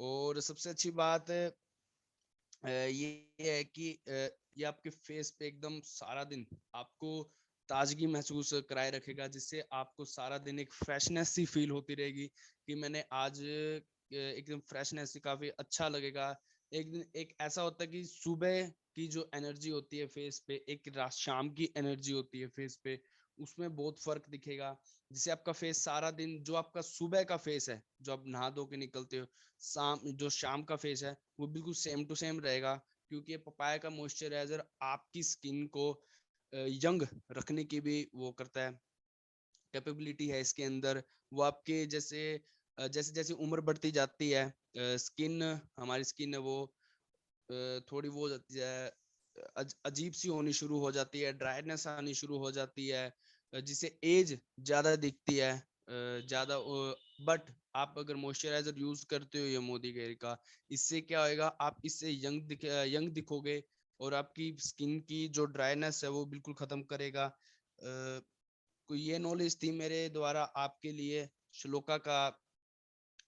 और सबसे अच्छी बात ये है कि ये आपके फेस पे एकदम सारा दिन आपको ताजगी महसूस कराए रखेगा, जिससे आपको सारा दिन एक फ्रेशनेस सी फील होती रहेगी कि मैंने आज एकदम फ्रेशनेस सी, काफी अच्छा लगेगा। एक दिन एक ऐसा होता है कि सुबह की जो एनर्जी होती है फेस पे, एक रात शाम की एनर्जी होती है फेस पे, उसमें बहुत फर्क दिखेगा। जिससे आपका फेस सारा दिन, जो आपका सुबह का फेस है, जो आप नहा धो के निकलते हो, जो शाम का फेस है वो बिल्कुल सेम टू सेम रहेगा। क्योंकि ये पपाया का मॉइस्चराइजर आपकी स्किन को यंग रखने की भी वो करता है, कैपेबिलिटी है इसके अंदर। वो आपके जैसे जैसे जैसे उम्र बढ़ती जाती है, स्किन, हमारी स्किन है वो थोड़ी वो हो जाती है, अजीब सी होनी शुरू हो जाती है, ड्राइनेस आनी शुरू हो जाती है, जिससे एज ज्यादा दिखती है ज्यादा। बट आप अगर मॉइस्चराइजर यूज करते हो ये मोदी केयर का, इससे क्या होएगा, आप इससे यंग दिखोगे, और आपकी स्किन की जो ड्राइनेस है वो बिल्कुल खत्म करेगा। कोई ये नॉलेज थी मेरे द्वारा आपके लिए श्लोका का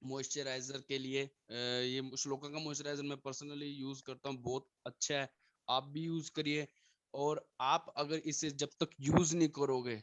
मॉइस्चराइजर के लिए। ये श्लोका का मॉइस्चराइजर मैं पर्सनली यूज करता हूँ, बहुत अच्छा है, आप भी यूज करिए। और आप अगर इसे जब तक यूज नहीं करोगे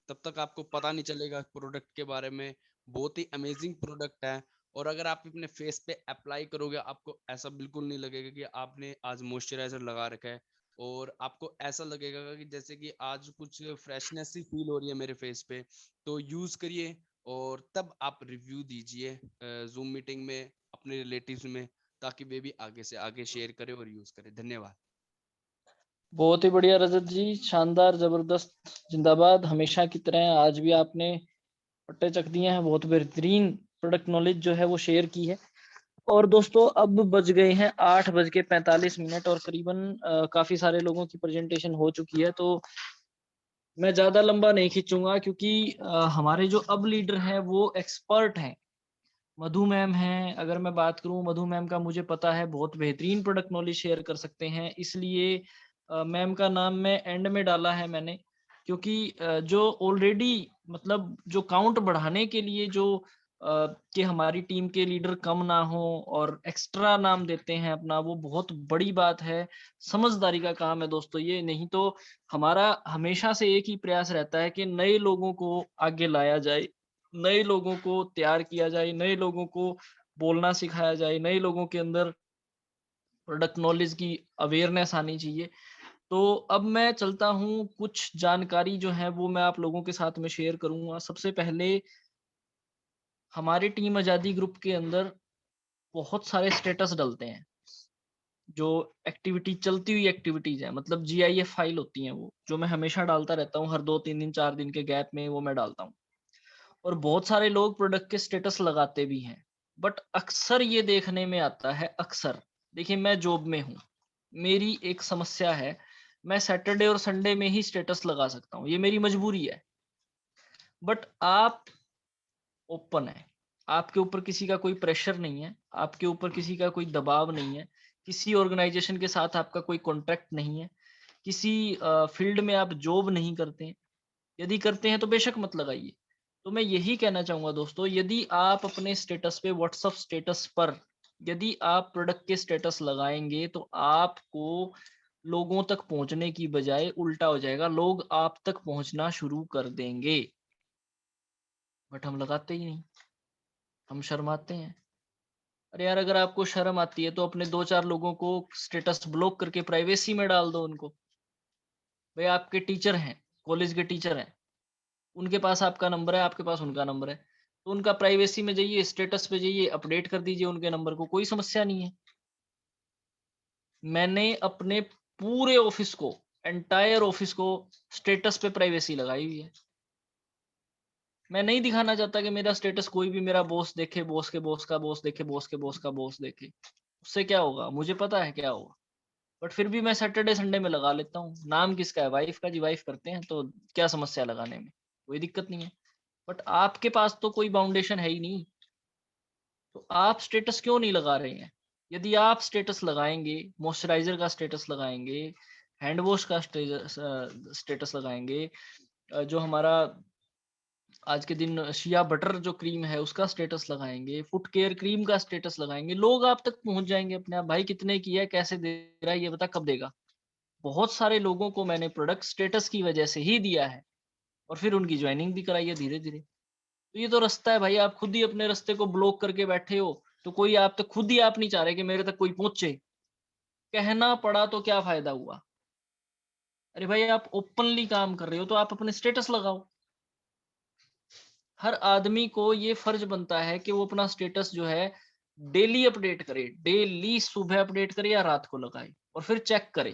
तब तक आपको पता नहीं चलेगा प्रोडक्ट के बारे में। बहुत ही अमेजिंग प्रोडक्ट है। और अगर आप अपने फेस पे अप्लाई करोगे, आपको ऐसा बिल्कुल नहीं लगेगा कि आपने आज मॉइस्चराइजर लगा रखा है, और आपको ऐसा लगेगा कि जैसे कि आज कुछ फ्रेशनेस सी फील हो रही है मेरे फेस पे। तो यूज करिए और तब आप रिव्यू दीजिए जूम मीटिंग में अपने रिलेटिव्स में, ताकि वे भी आगे से आगे शेयर करें और यूज करें। धन्यवाद। बहुत ही बढ़िया रजत जी, शानदार, जबरदस्त, जिंदाबाद। हमेशा की तरह आज भी आपने पट्टे चक दिए हैं, बहुत बेहतरीन प्रोडक्ट नॉलेज जो है वो शेयर की है। और दोस्तों अब बज गए हैं 8:45 और करीबन काफी सारे लोगों की प्रेजेंटेशन हो चुकी है, तो मैं ज्यादा लंबा नहीं खींचूंगा, क्योंकि हमारे जो अब लीडर हैं वो एक्सपर्ट हैं। मधु मैम हैं, अगर मैं बात करूं मधु मैम का, मुझे पता है बहुत बेहतरीन प्रोडक्ट नॉलेज शेयर कर सकते हैं, इसलिए मैम का नाम मैं एंड में डाला है मैंने। क्योंकि जो ऑलरेडी मतलब जो काउंट बढ़ाने के लिए जो कि हमारी टीम के लीडर कम ना हो और एक्स्ट्रा नाम देते हैं अपना, वो बहुत बड़ी बात है, समझदारी का काम है दोस्तों ये। नहीं तो हमारा हमेशा से एक ही प्रयास रहता है कि नए लोगों को आगे लाया जाए, नए लोगों को तैयार किया जाए, नए लोगों को बोलना सिखाया जाए, नए लोगों के अंदर प्रोडक्ट नॉलेज की अवेयरनेस आनी चाहिए। तो अब मैं चलता हूँ, कुछ जानकारी जो है वो मैं आप लोगों के साथ में शेयर करूंगा। सबसे पहले हमारी टीम आजादी ग्रुप के अंदर बहुत सारे स्टेटस डलते हैं, जो एक्टिविटी चलती हुई एक्टिविटीज है, मतलब GIF फाइल होती हैं वो, जो मैं हमेशा डालता रहता हूँ, हर 2-3 दिन 4 दिन के गैप में वो मैं डालता हूँ। और बहुत सारे लोग प्रोडक्ट के स्टेटस लगाते भी हैं, बट अक्सर ये देखने में आता है, अक्सर देखिए मैं जॉब में हूँ, मेरी एक समस्या है, मैं सैटरडे और संडे में ही स्टेटस लगा सकता हूँ, ये मेरी मजबूरी है। बट आप ओपन है, आपके ऊपर किसी का कोई प्रेशर नहीं है, आपके ऊपर किसी का कोई दबाव नहीं है, किसी ऑर्गेनाइजेशन के साथ आपका कोई कॉन्ट्रैक्ट नहीं है, किसी फील्ड में आप जॉब नहीं करते हैं। यदि करते हैं तो बेशक मत लगाइए। तो मैं यही कहना चाहूंगा दोस्तों, यदि आप अपने स्टेटस पे, व्हाट्सएप स्टेटस पर यदि आप प्रोडक्ट के स्टेटस लगाएंगे, तो आपको लोगों तक पहुंचने की बजाय उल्टा हो जाएगा, लोग आप तक पहुंचना शुरू कर देंगे। बट हम लगाते ही नहीं, हम शर्माते हैं। अरे यार, अगर आपको शर्म आती है तो अपने 2-4 लोगों को स्टेटस ब्लॉक करके प्राइवेसी में डाल दो उनको। भाई आपके टीचर हैं, कॉलेज के टीचर हैं, उनके पास आपका नंबर है, आपके पास उनका नंबर है, तो उनका प्राइवेसी में जाइए, स्टेटस पे जाइए, अपडेट कर दीजिए उनके नंबर को, कोई समस्या नहीं है। मैंने अपने पूरे ऑफिस को, एंटायर ऑफिस को स्टेटस पे प्राइवेसी लगाई हुई है। मैं नहीं दिखाना चाहता कि मेरा स्टेटस कोई भी मेरा बॉस देखे, बॉस के बॉस का बॉस देखे, बॉस के बॉस का बॉस देखे। उससे क्या होगा, मुझे पता है क्या होगा। बट फिर भी मैं सैटरडे संडे में लगा लेता हूँ। नाम किसका है, वाइफ का जी, वाइफ करते हैं तो क्या समस्या लगाने में, कोई दिक्कत नहीं है। बट आपके पास तो कोई बाउंडेशन है ही नहीं, तो आप स्टेटस क्यों नहीं लगा रहे हैं? यदि आप स्टेटस लगाएंगे, मॉइस्चराइजर का स्टेटस लगाएंगे, हैंड वॉश का स्टेटस लगाएंगे, जो हमारा आज के दिन शिया बटर जो क्रीम है उसका स्टेटस लगाएंगे, फुट केयर क्रीम का स्टेटस लगाएंगे, लोग आप तक पहुंच जाएंगे अपने आप। भाई कितने की है, कैसे दे रहा है, ये बता कब देगा। बहुत सारे लोगों को मैंने प्रोडक्ट स्टेटस की वजह से ही दिया है और फिर उनकी ज्वाइनिंग भी कराई है धीरे धीरे। तो ये तो रास्ता है भाई, आप खुद ही अपने रास्ते को ब्लॉक करके बैठे हो, तो कोई आप तक खुद ही आप नहीं चाह रहे कि मेरे तक कोई पहुंचे। कहना पड़ा तो क्या फायदा हुआ। अरे भाई आप ओपनली काम कर रहे हो तो आप अपने स्टेटस लगाओ। हर आदमी को ये फर्ज बनता है कि वो अपना स्टेटस जो है डेली अपडेट करे, डेली सुबह अपडेट करे या रात को लगाए और फिर चेक करे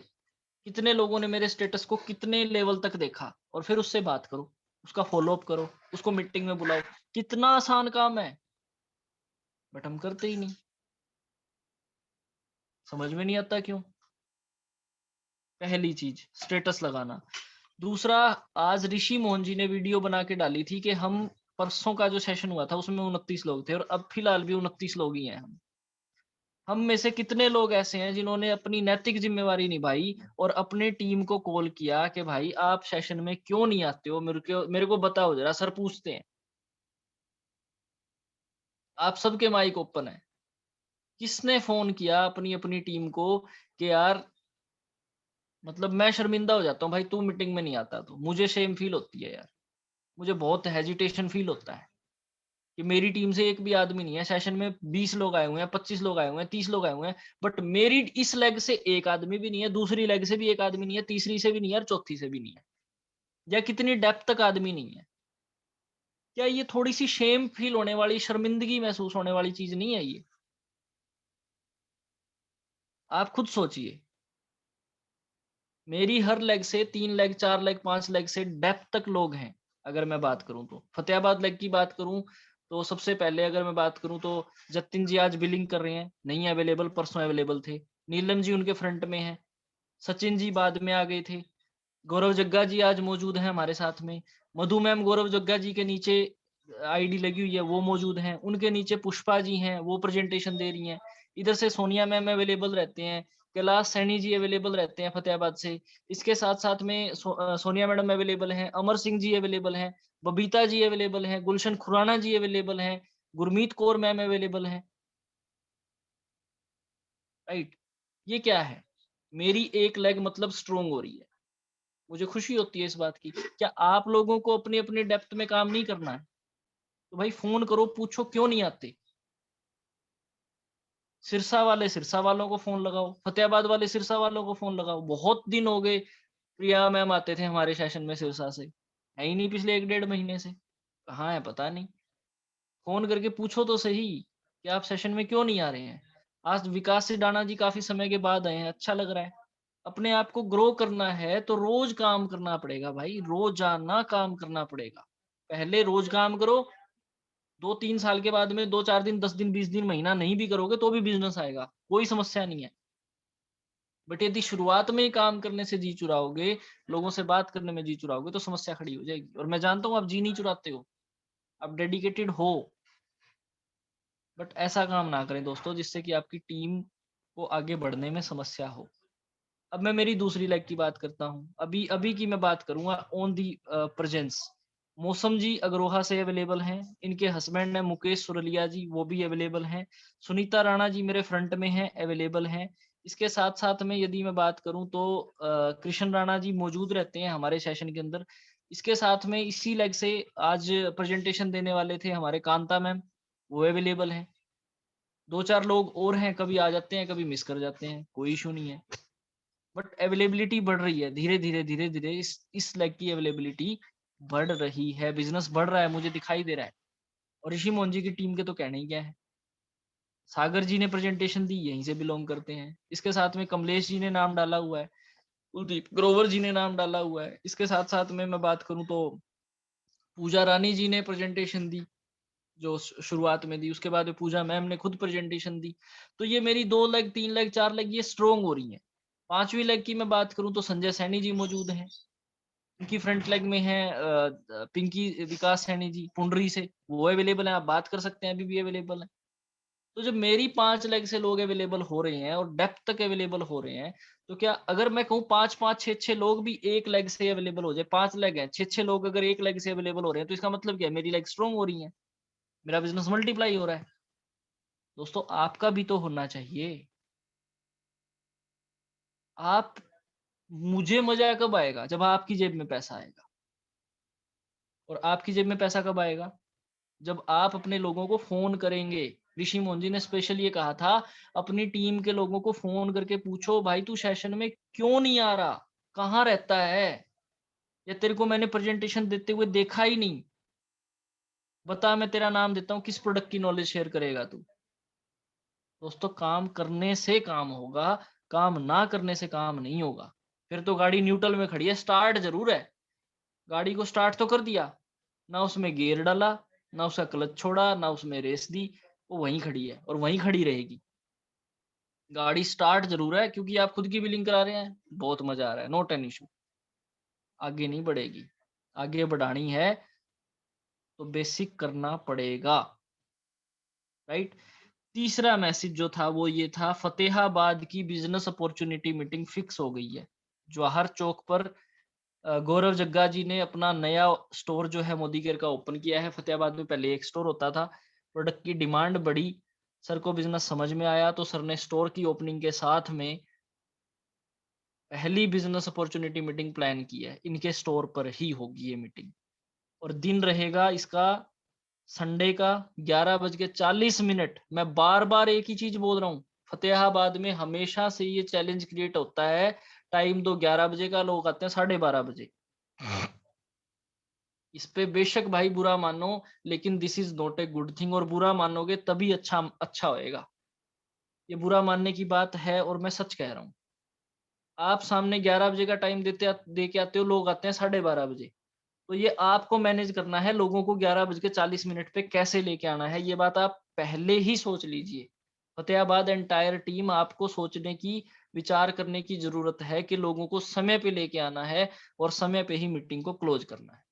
कितने लोगों ने मेरे स्टेटस को कितने लेवल तक देखा और फिर उससे बात करो, उसका फॉलो अप करो, उसको मीटिंग में बुलाओ। कितना आसान काम है, बट हम करते ही नहीं। समझ में नहीं आता क्यों। पहली चीज स्टेटस लगाना। दूसरा, आज ऋषि मोहन जी ने वीडियो बना के डाली थी कि हम परसों का जो सेशन हुआ था उसमें 29 लोग थे और अब फिलहाल भी 29 लोग ही हैं। हम में से कितने लोग ऐसे हैं जिन्होंने अपनी नैतिक जिम्मेवारी निभाई और अपने टीम को कॉल किया कि भाई आप सेशन में क्यों नहीं आते हो, मेरे को बताओ जरा, सर पूछते हैं। आप सबके माइक ओपन है। किसने फोन किया अपनी अपनी टीम को कि यार मतलब मैं शर्मिंदा हो जाता हूँ भाई, तू मीटिंग में नहीं आता, तो मुझे शेम फील होती है यार, मुझे बहुत हेजिटेशन फील होता है कि मेरी टीम से एक भी आदमी नहीं है सेशन में। 20 लोग आए हुए हैं, 25 लोग आए हुए हैं, 30 लोग आए हुए हैं, बट मेरी इस लेग से एक आदमी भी नहीं है, दूसरी लेग से भी एक आदमी नहीं है, तीसरी से भी नहीं है और चौथी से भी नहीं है, या कितनी डेप्थ तक आदमी नहीं है। क्या ये थोड़ी सी शेम फील होने वाली, शर्मिंदगी महसूस होने वाली चीज नहीं है ये? आप खुद सोचिए। मेरी हर लेग से 3 लेग, 4 लेग, 5 लेग से डेप्थ तक लोग हैं। अगर मैं बात करूं तो फतेहाबाद लेग की बात करूं तो सबसे पहले अगर मैं बात करूं तो जतिन जी आज बिलिंग कर रहे हैं, नहीं अवेलेबल, परसों अवेलेबल थे। नीलम जी उनके फ्रंट में है, सचिन जी बाद में आ गए थे, गौरव जग्गा जी आज मौजूद हैं हमारे साथ में, मधु मैम गौरव जग्गा जी के नीचे आईडी लगी हुई है वो मौजूद हैं, उनके नीचे पुष्पा जी हैं वो प्रेजेंटेशन दे रही हैं, इधर से सोनिया मैम अवेलेबल रहते हैं, कैलाश सैनी जी अवेलेबल रहते हैं फतेहाबाद से, इसके साथ साथ में सोनिया मैडम अवेलेबल हैं, अमर सिंह जी अवेलेबल हैं, बबीता जी अवेलेबल हैं, गुलशन खुराना जी अवेलेबल हैं, गुरमीत कौर मैम अवेलेबल हैं। राइट, ये क्या है? मेरी एक लेग मतलब स्ट्रोंग हो रही है, मुझे खुशी होती है इस बात की। क्या आप लोगों को अपने अपने डेप्थ में काम नहीं करना है? तो भाई फोन करो, पूछो क्यों नहीं आते। सिरसा वाले सिरसा वालों को फोन लगाओ, फतेहाबाद वाले सिरसा वालों को फोन लगाओ। बहुत दिन हो गए प्रिया मैम आते थे हमारे सेशन में सिरसा से, है ही नहीं पिछले 1 डेढ़ महीने से, कहाँ है पता नहीं। फोन करके पूछो तो सही कि आप सेशन में क्यों नहीं आ रहे हैं। आज विकास सिडाना जी काफी समय के बाद आए हैं, अच्छा लग रहा है। अपने आप को ग्रो करना है तो रोज काम करना पड़ेगा भाई, रोजाना काम करना पड़ेगा। पहले रोज काम करो, 2-3 साल के बाद में 2-4 दिन, 10 दिन, 20 दिन, महीना नहीं भी करोगे तो भी बिजनेस आएगा, कोई समस्या नहीं है। बट यदि शुरुआत में ही काम करने से जी चुराओगे, लोगों से बात करने में जी चुराओगे, तो समस्या खड़ी हो जाएगी। और मैं जानता हूँ आप जी नहीं चुराते हो, आप डेडिकेटेड हो, बट ऐसा काम ना करें दोस्तों जिससे कि आपकी टीम को आगे बढ़ने में समस्या हो। अब मैं मेरी दूसरी लेग की बात करता हूँ। अभी अभी की मैं बात करूंगा ऑन दी प्रेजेंस। मौसम जी अग्रोहा से अवेलेबल हैं, इनके हस्बैंड है मुकेश सुरलिया जी, वो भी अवेलेबल हैं। सुनीता राणा जी मेरे फ्रंट में हैं, अवेलेबल हैं। इसके साथ साथ में यदि मैं बात करूं तो कृष्ण राणा जी मौजूद रहते हैं हमारे सेशन के अंदर। इसके साथ में इसी लेग से आज प्रेजेंटेशन देने वाले थे हमारे कांता मैम, वो अवेलेबल हैं। 2-4 लोग और हैं, कभी आ जाते हैं कभी मिस कर जाते हैं, कोई इशू नहीं है। बट अवेलेबिलिटी बढ़ रही है धीरे धीरे धीरे धीरे, इस लेग की अवेलेबिलिटी बढ़ रही है, बिजनेस बढ़ रहा है, मुझे दिखाई दे रहा है। और ऋषि मोहन जी की टीम के तो कहना ही क्या है। सागर जी ने प्रेजेंटेशन दी, यहीं से बिलोंग करते हैं। इसके साथ में कमलेश जी ने नाम डाला हुआ है, कुलदीप ग्रोवर जी ने नाम डाला हुआ है। इसके साथ साथ में मैं बात करूं तो पूजा रानी जी ने प्रेजेंटेशन दी जो शुरुआत में दी, उसके बाद में पूजा मैम ने खुद प्रेजेंटेशन दी। तो ये मेरी 2 लेग, 3 लेग, 4 लेग ये स्ट्रोंग हो रही है। 5वीं लेग की मैं बात करूं तो संजय सैनी जी मौजूद हैं, उनकी फ्रंट लेग में है पिंकी विकास सैनी जी पुंडरी से, वो अवेलेबल है, आप बात कर सकते हैं, अभी भी अवेलेबल है। तो जब मेरी 5 लेग से लोग अवेलेबल हो रहे हैं और डेप्थ तक अवेलेबल हो रहे हैं, तो क्या अगर मैं कहूँ 5-5 6-6 लोग भी एक लेग से अवेलेबल हो जाए, 5 लेग हैं, 6-6 लोग अगर एक लेग से अवेलेबल हो रहे हैं, तो इसका मतलब क्या है? मेरी लेग स्ट्रांग हो रही है, मेरा बिजनेस मल्टीप्लाई हो रहा है। दोस्तों आपका भी तो होना चाहिए। आप मुझे मजा कब आएगा? जब आपकी जेब में पैसा आएगा। और आपकी जेब में पैसा कब आएगा? जब आप अपने लोगों को फ़ोन करेंगे। ऋषि मोहन जी ने स्पेशल ये कहा था, अपनी टीम के लोगों को फ़ोन करके पूछो, भाई तू सेशन में क्यों नहीं आ रहा? कहाँ रहता है? या तेरे को मैंने प्रेजेंटेशन देते हुए देखा ही नहीं। बता, मैं तेरा नाम देता हूँ, किस प्रोडक्ट की नॉलेज शेयर करेगा तू? दोस्तों काम करने से काम होगा, काम ना करने से काम नहीं होगा। फिर तो गाड़ी न्यूट्रल में खड़ी है, स्टार्ट ज़रूर है। गाड़ी को स्टार्ट तो कर दिया, ना उसमें गियर डाला, ना उसका क्लच छोड़ा, ना उसमें रेस दी, वो वहीं खड़ी है और वहीं खड़ी रहेगी। गाड़ी स्टार्ट ज़रूर है क्योंकि आप खुद की बिलिंग करा रहे हैं, बहुत मज़ा आ रहा है, नॉट एन इश्यू। आगे नहीं बढ़ेगी, आगे बढ़ानी है तो बेसिक करना पड़ेगा, राइट? तीसरा मैसेज जो था वो ये था, फतेहाबाद की बिजनेस अपॉर्चुनिटी मीटिंग फिक्स हो गई है। जवाहर चौक पर गौरव जग्गा जी ने अपना नया स्टोर जो है मोदी केयर का ओपन किया है। फतेहाबाद में पहले एक स्टोर होता था, प्रोडक्ट की डिमांड बढ़ी, सर को बिजनेस समझ में आया, तो सर ने स्टोर की ओपनिंग के साथ में पहली बिजनेस अपॉर्चुनिटी मीटिंग प्लान की है। इनके स्टोर पर ही होगी ये मीटिंग और दिन रहेगा इसका संडे का 11:40। मैं बार बार एक ही चीज बोल रहा हूँ, फतेहाबाद में हमेशा से ये चैलेंज क्रिएट होता है, टाइम दो 11 बजे का, लोग आते हैं 12:30 बजे। इस पे बेशक भाई बुरा मानो, लेकिन this is not a good thing. और बुरा मानोगे तभी अच्छा होएगा। ये बुरा मानने की बात है और मैं सच कह रहा हूँ। आप सामने 11 बजे का टाइम दे के आते हो, लोग आते हैं 12:30 बजे। तो ये आपको मैनेज करना है, लोगों को 11:40 पे कैसे लेके आना है, ये बात आप पहले ही सोच लीजिए। फतेहाबाद एंटायर टीम आपको सोचने की, विचार करने की जरूरत है कि लोगों को समय पे लेके आना है और समय पे ही मीटिंग को क्लोज करना है।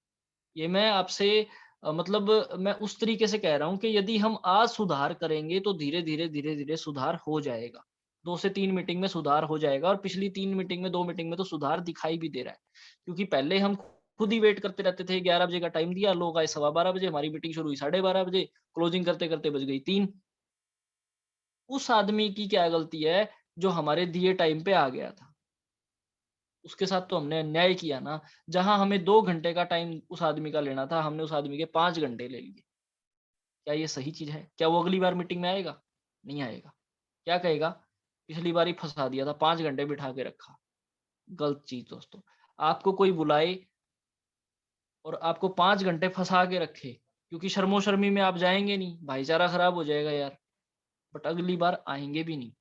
ये मैं आपसे मतलब मैं उस तरीके से कह रहा हूँ कि यदि हम आज सुधार करेंगे तो धीरे-धीरे सुधार हो जाएगा। 2 से 3 मीटिंग में सुधार हो जाएगा और पिछली 3 मीटिंग में 2 मीटिंग में तो सुधार दिखाई भी दे रहा है। क्योंकि पहले हम खुद ही वेट करते रहते थे, 11 बजे का टाइम दिया, लोग आए 12:15 बजे, हमारी मीटिंग शुरू हुई 12:30 बजे, क्लोजिंग करते-करते बज गई 3। उस आदमी की क्या गलती है जो हमारे दिए टाइम पे आ गया था? उसके साथ तो हमने अन्याय किया ना। जहाँ हमें 2 घंटे का टाइम उस आदमी का लेना था, हमने उस आदमी के 5 घंटे ले लिए। क्या ये सही चीज़ है? क्या वो अगली बार मीटिंग में आएगा? नहीं आएगा। क्या कहेगा? पिछली बार ही फँसा दिया था, 5 घंटे बिठा के रखा। गलत चीज़ दोस्तों। आपको कोई बुलाए और आपको 5 घंटे फँसा के रखे, क्योंकि शर्मो-शर्मी में आप जाएँगे नहीं, भाईचारा खराब हो जाएगा यार, बट अगली बार आएँगे भी नहीं।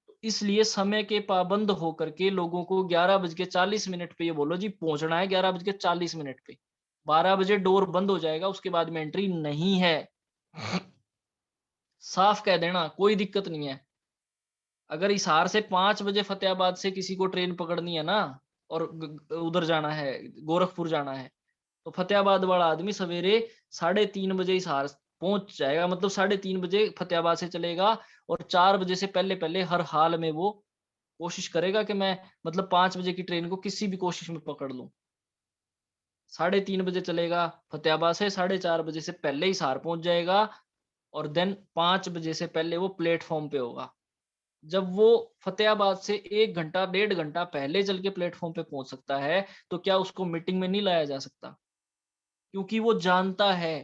तो इसलिए समय के पाबंद होकर के लोगों को 11:40 पे ये बोलो जी पहुँचना है 11:40 पे। 12 बजे डोर बंद हो जाएगा, उसके बाद में एंट्री नहीं है। साफ कह देना, कोई दिक्कत नहीं है। अगर हिसार से 5 बजे फतेहाबाद से किसी को ट्रेन पकड़नी है ना और उधर जाना है, गोरखपुर जाना है, तो फतेहाबाद वाला आदमी सवेरे 3:30 बजे हिसार पहुंच जाएगा। मतलब 3:30 बजे फतेहाबाद से चलेगा और 4 बजे से पहले-पहले हर हाल में वो कोशिश करेगा कि मैं मतलब 5 बजे की ट्रेन को किसी भी कोशिश में पकड़ लूँ। 3:30 बजे चलेगा फतेहाबाद से, 4:30 बजे से पहले हिसार पहुंच जाएगा और देन 5 बजे से पहले वो प्लेटफ़ॉर्म पे होगा। जब वो फतेहाबाद से 1 घंटा, 1.5 घंटा पहले चल के प्लेटफ़ॉर्म पे पहुँच सकता है, तो क्या उसको मीटिंग में नहीं लाया जा सकता? क्योंकि वो जानता है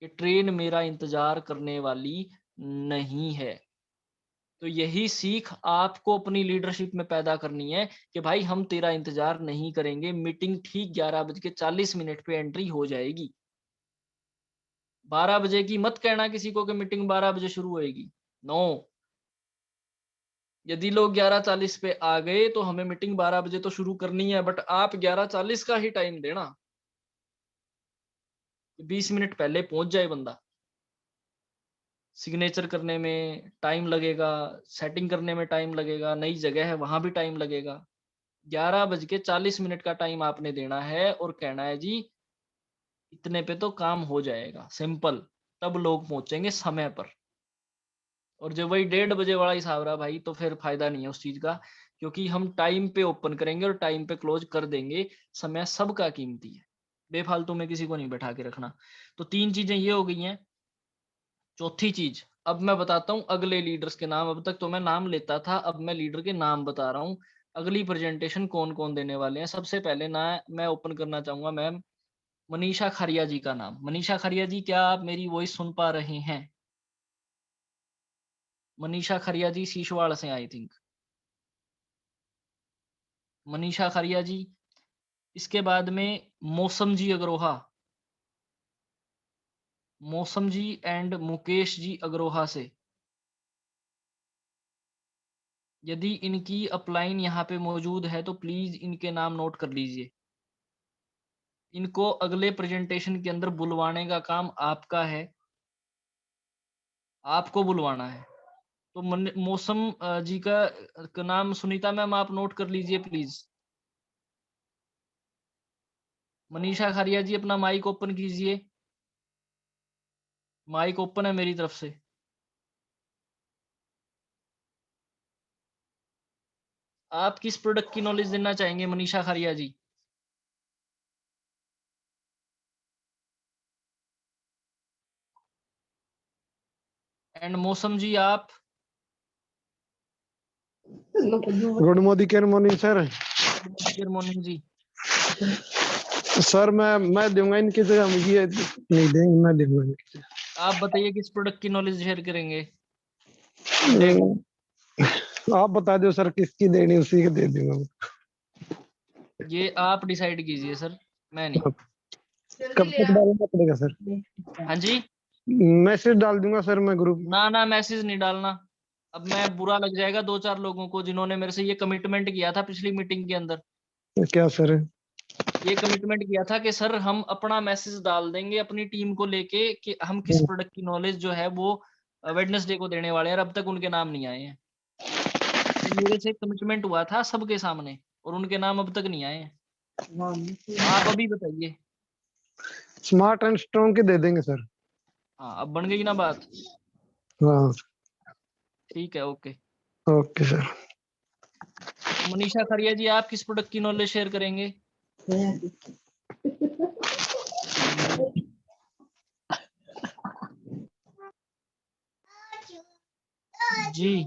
कि ट्रेन मेरा इंतज़ार करने वाली नहीं है। तो यही सीख आपको अपनी लीडरशिप में पैदा करनी है कि भाई हम तेरा इंतज़ार नहीं करेंगे, मीटिंग ठीक 11:40 पे एंट्री हो जाएगी। 12 बजे की मत कहना किसी को कि मीटिंग 12 बजे शुरू होएगी। नो। यदि लोग 11:40 पे आ गए तो हमें मीटिंग 12 बजे तो शुरू करनी है, बट आप 11:40 का ही टाइम देना। 20 मिनट पहले पहुंच जाए बंदा। सिग्नेचर करने में टाइम लगेगा, सेटिंग करने में टाइम लगेगा, नई जगह है वहां भी टाइम लगेगा। 11:40 का टाइम आपने देना है और कहना है जी इतने पे तो काम हो जाएगा, सिंपल। तब लोग पहुंचेंगे समय पर। और जब वही 1:30 बजे वाला हिसाब रहा भाई, तो फिर फायदा नहीं है उस चीज का, क्योंकि हम टाइम पे ओपन करेंगे और टाइम पे क्लोज कर देंगे। समय सबका कीमती है, बेफालतू में किसी को नहीं बैठा के रखना। तो 3 चीजें ये हो गई हैं। चौथी चीज, अब मैं बताता हूँ अगले लीडर्स के नाम। अब तक तो मैं नाम लेता था, अब मैं लीडर के नाम बता रहा हूँ। अगली प्रेजेंटेशन कौन कौन देने वाले हैं। सबसे पहले ना मैं ओपन करना चाहूंगा मैम मनीषा खरिया जी का नाम। मनीषा खरिया जी, क्या आप मेरी वॉइस सुन पा रहे हैं? मनीषा खरिया जी शीशवाड़ से, आई थिंक। मनीषा खरिया जी। इसके बाद में मौसम जी अग्रोहा, मौसम जी एंड मुकेश जी अग्रोहा से। यदि इनकी अपलाइन यहाँ पे मौजूद है तो प्लीज इनके नाम नोट कर लीजिए। इनको अगले प्रेजेंटेशन के अंदर बुलवाने का काम आपका है, आपको बुलवाना है। तो मौसम जी का नाम सुनीता मैम आप नोट कर लीजिए प्लीज। मनीषा खारिया जी अपना माइक ओपन कीजिए। माइक ओपन है मेरी तरफ से। आप किस प्रोडक्ट की नॉलेज देना चाहेंगे मनीषा खारिया जी? एंड मौसम जी आप? Good Modi care morning sir. Good morning जी। सर मैं दूंगा इनकी जगह, मुझे नहीं देंगे, मैं दूंगा इनकी आप बताइए किस प्रोडक्ट की नॉलेज शेयर करेंगे? जगह। आप बता दो सर किसकी देनी, उसी को दे दूंगा। ये आप डिसाइड कीजिए सर, मैं नहीं। कब तक डालना पड़ेगा सर? हाँ जी। मैसेज डाल दूंगा सर मैं ग्रुप में। ना मैसेज नहीं डालना। अब मैं बुरा लग जाएगा 2-4 लोगों को जिन्होंने मेरे से ये कमिटमेंट किया था पिछली मीटिंग के अंदर। क्या सर? ये कमिटमेंट किया था कि सर हम अपना मैसेज डाल देंगे अपनी टीम को लेके कि हम किस प्रोडक्ट की नॉलेज जो है वो वेडनेसडे को देने वाले हैं, और अब तक उनके नाम नहीं आए हैं। तो मेरे से कमिटमेंट हुआ था सबके सामने और उनके नाम अब तक नहीं आए हैं। आप अभी बताइए। स्मार्ट एंड स्ट्रॉन्ग के दे देंगे सर। हाँ, अब बन गई ना बात? हाँ ठीक है, ओके। Okay sir. तो मनीषा खरिया जी आप किस प्रोडक्ट की नॉलेज शेयर करेंगे? जी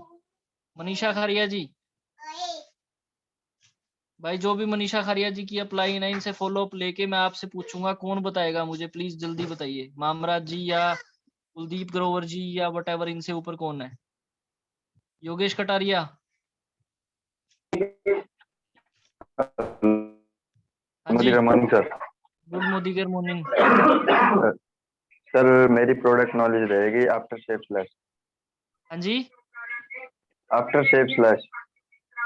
मनीषा खरिया जी। भाई जो भी मनीषा खरिया जी की अप्लाई है इनसे फॉलो अप लेके मैं आपसे पूछूंगा, कौन बताएगा मुझे? प्लीज जल्दी बताइए। मामराज जी या कुलदीप ग्रोवर जी या वट इनसे ऊपर कौन है? योगेश कटारिया। हाँ जी। Good morning sir. Good Modicare morning. Sir मेरी प्रोडक्ट नॉलेज रहेगी आफ्टर शेप स्लैश। हाँ जी। After shape slash.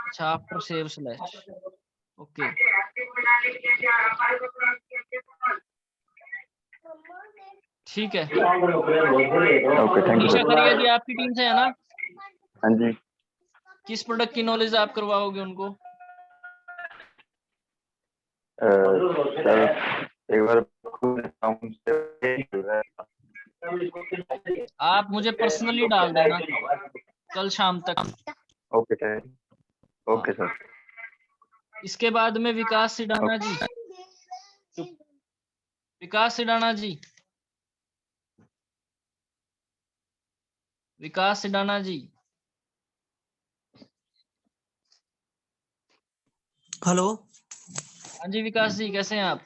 अच्छा, आफ्टर सेव स्लैश, ओके। ठीक है। Okay thank you Manisha sir. Kharia ji आपकी टीम से है ना? हाँ जी किस प्रोडक्ट की नॉलेज आप करवाओगे उनको? सर एक बार आप मुझे पर्सनली डाल देना कल शाम तक। Okay sir. Okay sir. इसके बाद में विकास सिडाना जी। विकास सिडाना जी। विकास सिडाना जी। हेलो। हाँ जी विकास जी, कैसे हैं आप?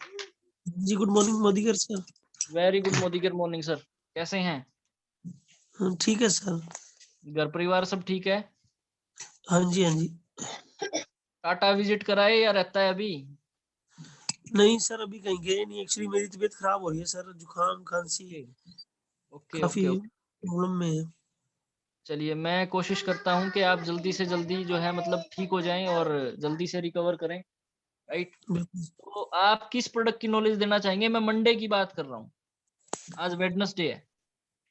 जी good morning Modicare sir. Very good Modicare morning sir. कैसे हैं? ठीक है सर। घर परिवार सब ठीक है? हाँ जी हाँ जी। टाटा विजिट कराए या रहता है अभी? नहीं सर अभी कहीं गए नहीं, एक्चुअली मेरी तबीयत खराब हो रही है सर, जुकाम खांसी ओके काफी ओके ओके। प्रॉब्लम में है। चलिए मैं कोशिश करता हूँ कि आप जल्दी से जल्दी जो है मतलब ठीक हो जाएं और जल्दी से रिकवर करें, राइट? बिल्कुल। तो आप किस प्रोडक्ट की नॉलेज देना चाहेंगे? मैं मंडे की बात कर रहा हूँ, आज वेडनेसडे है। हाँ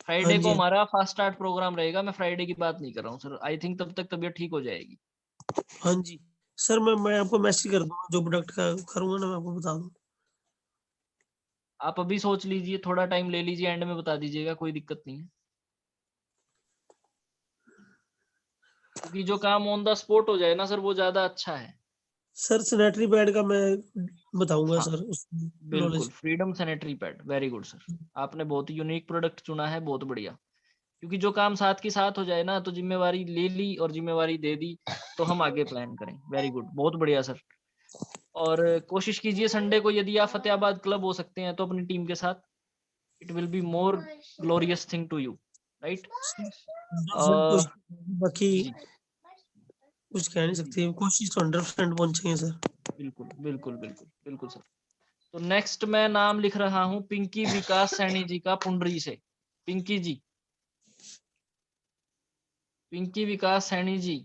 फ्राइडे को जी हमारा फास्ट स्टार्ट प्रोग्राम रहेगा। मैं फ्राइडे की बात नहीं कर रहा हूँ सर। आई थिंक तब तक तबीयत ठीक हो जाएगी। हाँ जी सर, मैं आपको मैसेज कर दूंगा, जो प्रोडक्ट का करूंगा ना मैं आपको बता दूँ। आप अभी सोच लीजिए, थोड़ा टाइम ले लीजिए, एंड में बता दीजिएगा, कोई दिक्कत नहीं है। क्योंकि जो काम ऑन द स्पॉट हो जाए ना सर, वो ज्यादा अच्छा है। सर सैनिटरी पैड का मैं बताऊंगा हाँ, सर उसकी बिल्कुल, knowledge. Freedom sanitary pad, very good sir. आपने बहुत ही यूनिक प्रोडक्ट चुना है, बहुत बढ़िया। क्योंकि जो काम साथ के साथ हो जाए ना, तो जिम्मेवारी ले ली और जिम्मेवारी दे दी, तो हम आगे प्लान करें। वेरी गुड, बहुत बढ़िया सर। और कोशिश कीजिए संडे को, यदि आप फतेहाबाद क्लब हो सकते हैं तो अपनी टीम के साथ, it will be more glorious thing to you, right? बाकी जी कुछ कह नहीं जी, सकते, कोशिश तो 100% पहुंचेंगे सर। बिल्कुल बिल्कुल बिल्कुल बिल्कुल सर। तो नेक्स्ट मैं नाम लिख रहा हूँ पिंकी विकास सैनी जी का, पुंडरी से। पिंकी जी, पिंकी विकास सैनी जी,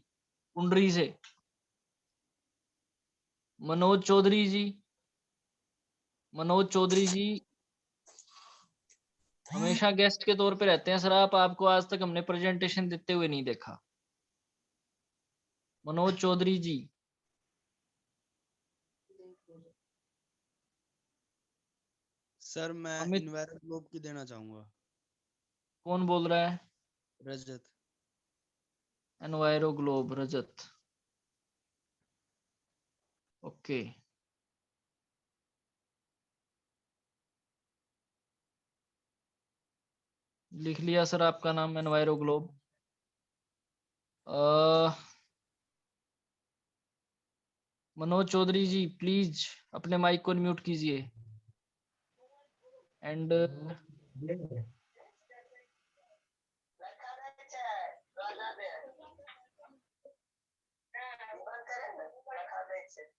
पुंडरी से। मनोज चौधरी जी, मनोज चौधरी जी हमेशा गेस्ट के तौर पे रहते हैं सर। आपको आज तक हमने प्रेजेंटेशन देते हुए नहीं देखा। मनोज चौधरी जी, सर मैं अमित, इन्वायरो ग्लोब की देना चाहूंगा। कौन बोल रहा है? Rajat. Enviro Globe, Rajat. Okay, लिख लिया सर आपका नाम, Enviro Globe. Manoj Chaudhary ji please अपने माइक को म्यूट कीजिए। एंड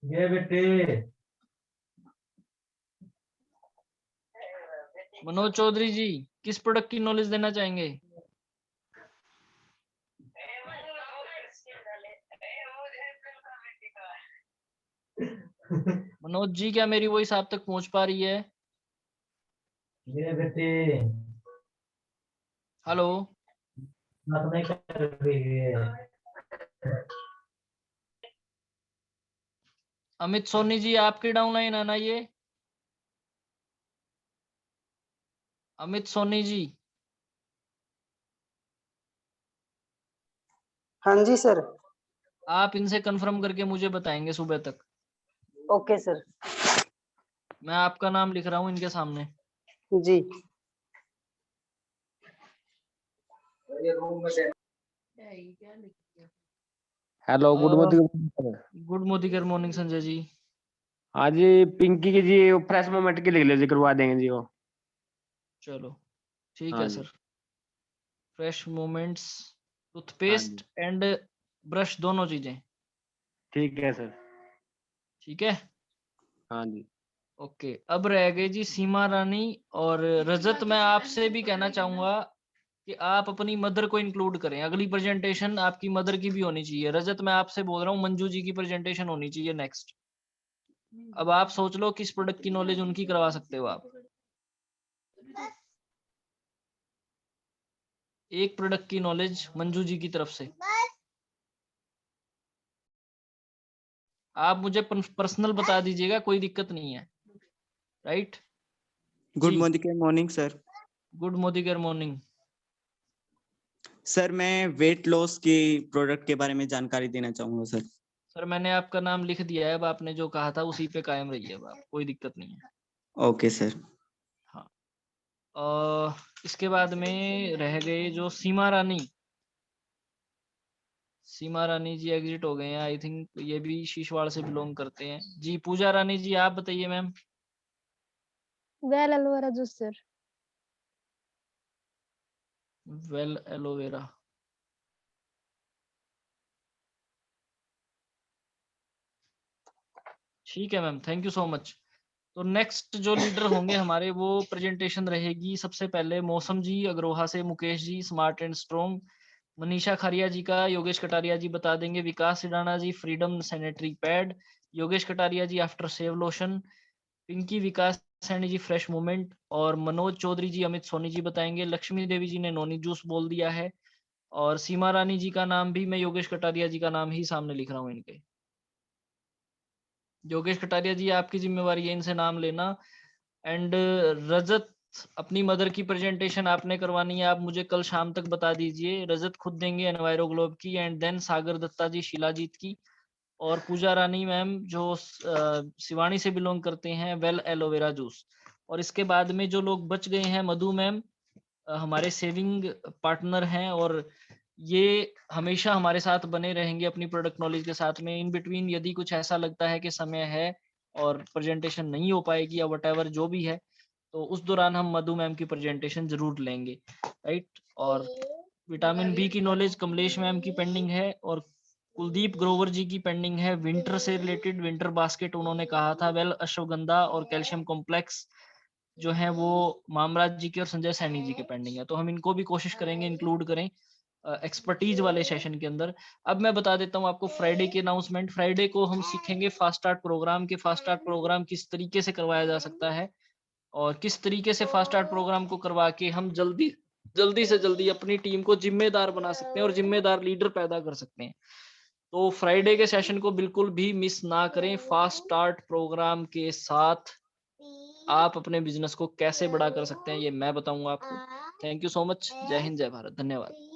ये बेटे मनोज चौधरी जी किस प्रोडक्ट की नॉलेज देना चाहेंगे? मनोज जी, क्या मेरी वॉइस आप तक पहुंच पा रही है? ये बेटे हेलो, बात नहीं कर रही है। अमित सोनी जी आपकी डाउनलाइन आना ये। अमित सोनी जी, हाँ जी सर। आप इनसे कंफर्म करके मुझे बताएंगे सुबह तक। Okay sir. मैं आपका नाम लिख रहा हूँ इनके सामने। जी। Hello, good morning. Good morning, morning Sanjay ji. हाँ जी, पिंकी की जी फ्रेश मोमेंट की लिख लीजिए, करवा देंगे जी वो। चलो ठीक हाँ है जी, सर। फ्रेश मोमेंट्स, हाँ टूथपेस्ट जी, एंड ब्रश, दोनों चीजें। ठीक है सर। ठीक है, हाँ जी, ओके। अब रह गए जी सीमा रानी और रजत। मैं आपसे भी कहना चाहूंगा कि आप अपनी मदर को इंक्लूड करें। अगली प्रेजेंटेशन आपकी मदर की भी होनी चाहिए। रजत, मैं आपसे बोल रहा हूँ, मंजू जी की प्रेजेंटेशन होनी चाहिए नेक्स्ट। अब आप सोच लो किस प्रोडक्ट की नॉलेज उनकी करवा सकते हो आप। एक प्रोडक्ट की नॉलेज मंजू जी की तरफ से। आप मुझे पर्सनल बता दीजिएगा, कोई दिक्कत नहीं है, राइट? गुड जी, morning sir. Good morning. Sir मैं वेट लॉस के प्रोडक्ट के बारे में जानकारी देना चाहूंगा सर। सर मैंने आपका नाम लिख दिया है। अब आपने जो कहा था उसी पे कायम रहिए, अब आप, कोई दिक्कत नहीं है। Okay sir. हाँ, इसके बाद में रह गए जो सीमा रानी। सीमा रानी जी एग्जिट हो गए हैं आई थिंक, ये भी शीशवाड़ से बिलोंग करते हैं जी। पूजा रानी जी आप बताइए ma'am. Well aloe vera juice sir. Well aloe vera, ठीक है ma'am, thank you so much. तो नेक्स्ट जो लीडर होंगे हमारे, वो प्रेजेंटेशन रहेगी सबसे पहले मौसम जी अग्रोहा से, Mukesh ji smart and strong, Manisha Khariya ji का योगेश कटारिया जी बता देंगे, Vikas Sidana ji freedom sanitary pad, Yogesh Kataria ji after shave lotion, Pinki Vikas Saini ji fresh movement, और मनोज चौधरी जी अमित सोनी जी बताएंगे। लक्ष्मी देवी जी ने नोनी जूस बोल दिया है, और सीमा रानी जी का नाम भी मैं योगेश कटारिया जी का नाम ही सामने लिख रहा हूँ इनके। योगेश कटारिया जी आपकी जिम्मेवारी है इनसे नाम लेना। एंड रजत अपनी मदर की प्रेजेंटेशन आपने करवानी है, आप मुझे कल शाम तक बता दीजिए। रजत खुद देंगे एनवायरो ग्लोब की, एंड देन सागर दत्ता जी शिलाजीत की, और पूजा रानी मैम जो सिवानी से बिलोंग करते हैं, वेल एलोवेरा जूस। और इसके बाद में जो लोग बच गए हैं, मधु मैम हमारे सेविंग पार्टनर हैं, और ये हमेशा हमारे साथ बने रहेंगे अपनी प्रोडक्ट नॉलेज के साथ में। इन बिटवीन यदि कुछ ऐसा लगता है कि समय है और प्रेजेंटेशन नहीं हो पाएगी या वट जो भी है, तो उस दौरान हम मधु मैम की प्रेजेंटेशन जरूर लेंगे, राइट। और विटामिन बी की नॉलेज कमलेश मैम की पेंडिंग है, और कुलदीप ग्रोवर जी की पेंडिंग है विंटर से रिलेटेड, विंटर बास्केट उन्होंने कहा था। वेल अश्वगंधा और कैल्शियम कॉम्प्लेक्स जो है वो मामराज जी के और संजय सैनी जी के पेंडिंग है, तो हम इनको भी कोशिश करेंगे इंक्लूड करें एक्सपर्टीज वाले सेशन के अंदर। अब मैं बता देता हूँ आपको फ्राइडे की अनाउंसमेंट। फ्राइडे को हम सीखेंगे फास्ट स्टार्ट प्रोग्राम के फास्ट स्टार्ट प्रोग्राम किस तरीके से करवाया जा सकता है, और किस तरीके से फास्ट स्टार्ट प्रोग्राम को करवा के हम जल्दी से जल्दी अपनी टीम को जिम्मेदार बना सकते हैं और जिम्मेदार लीडर पैदा कर सकते हैं। तो फ्राइडे के सेशन को बिल्कुल भी मिस ना करें। फास्ट स्टार्ट प्रोग्राम के साथ आप अपने बिजनेस को कैसे बड़ा कर सकते हैं, ये मैं बताऊंगा आपको। Thank you so much. जय हिंद, जय भारत, धन्यवाद।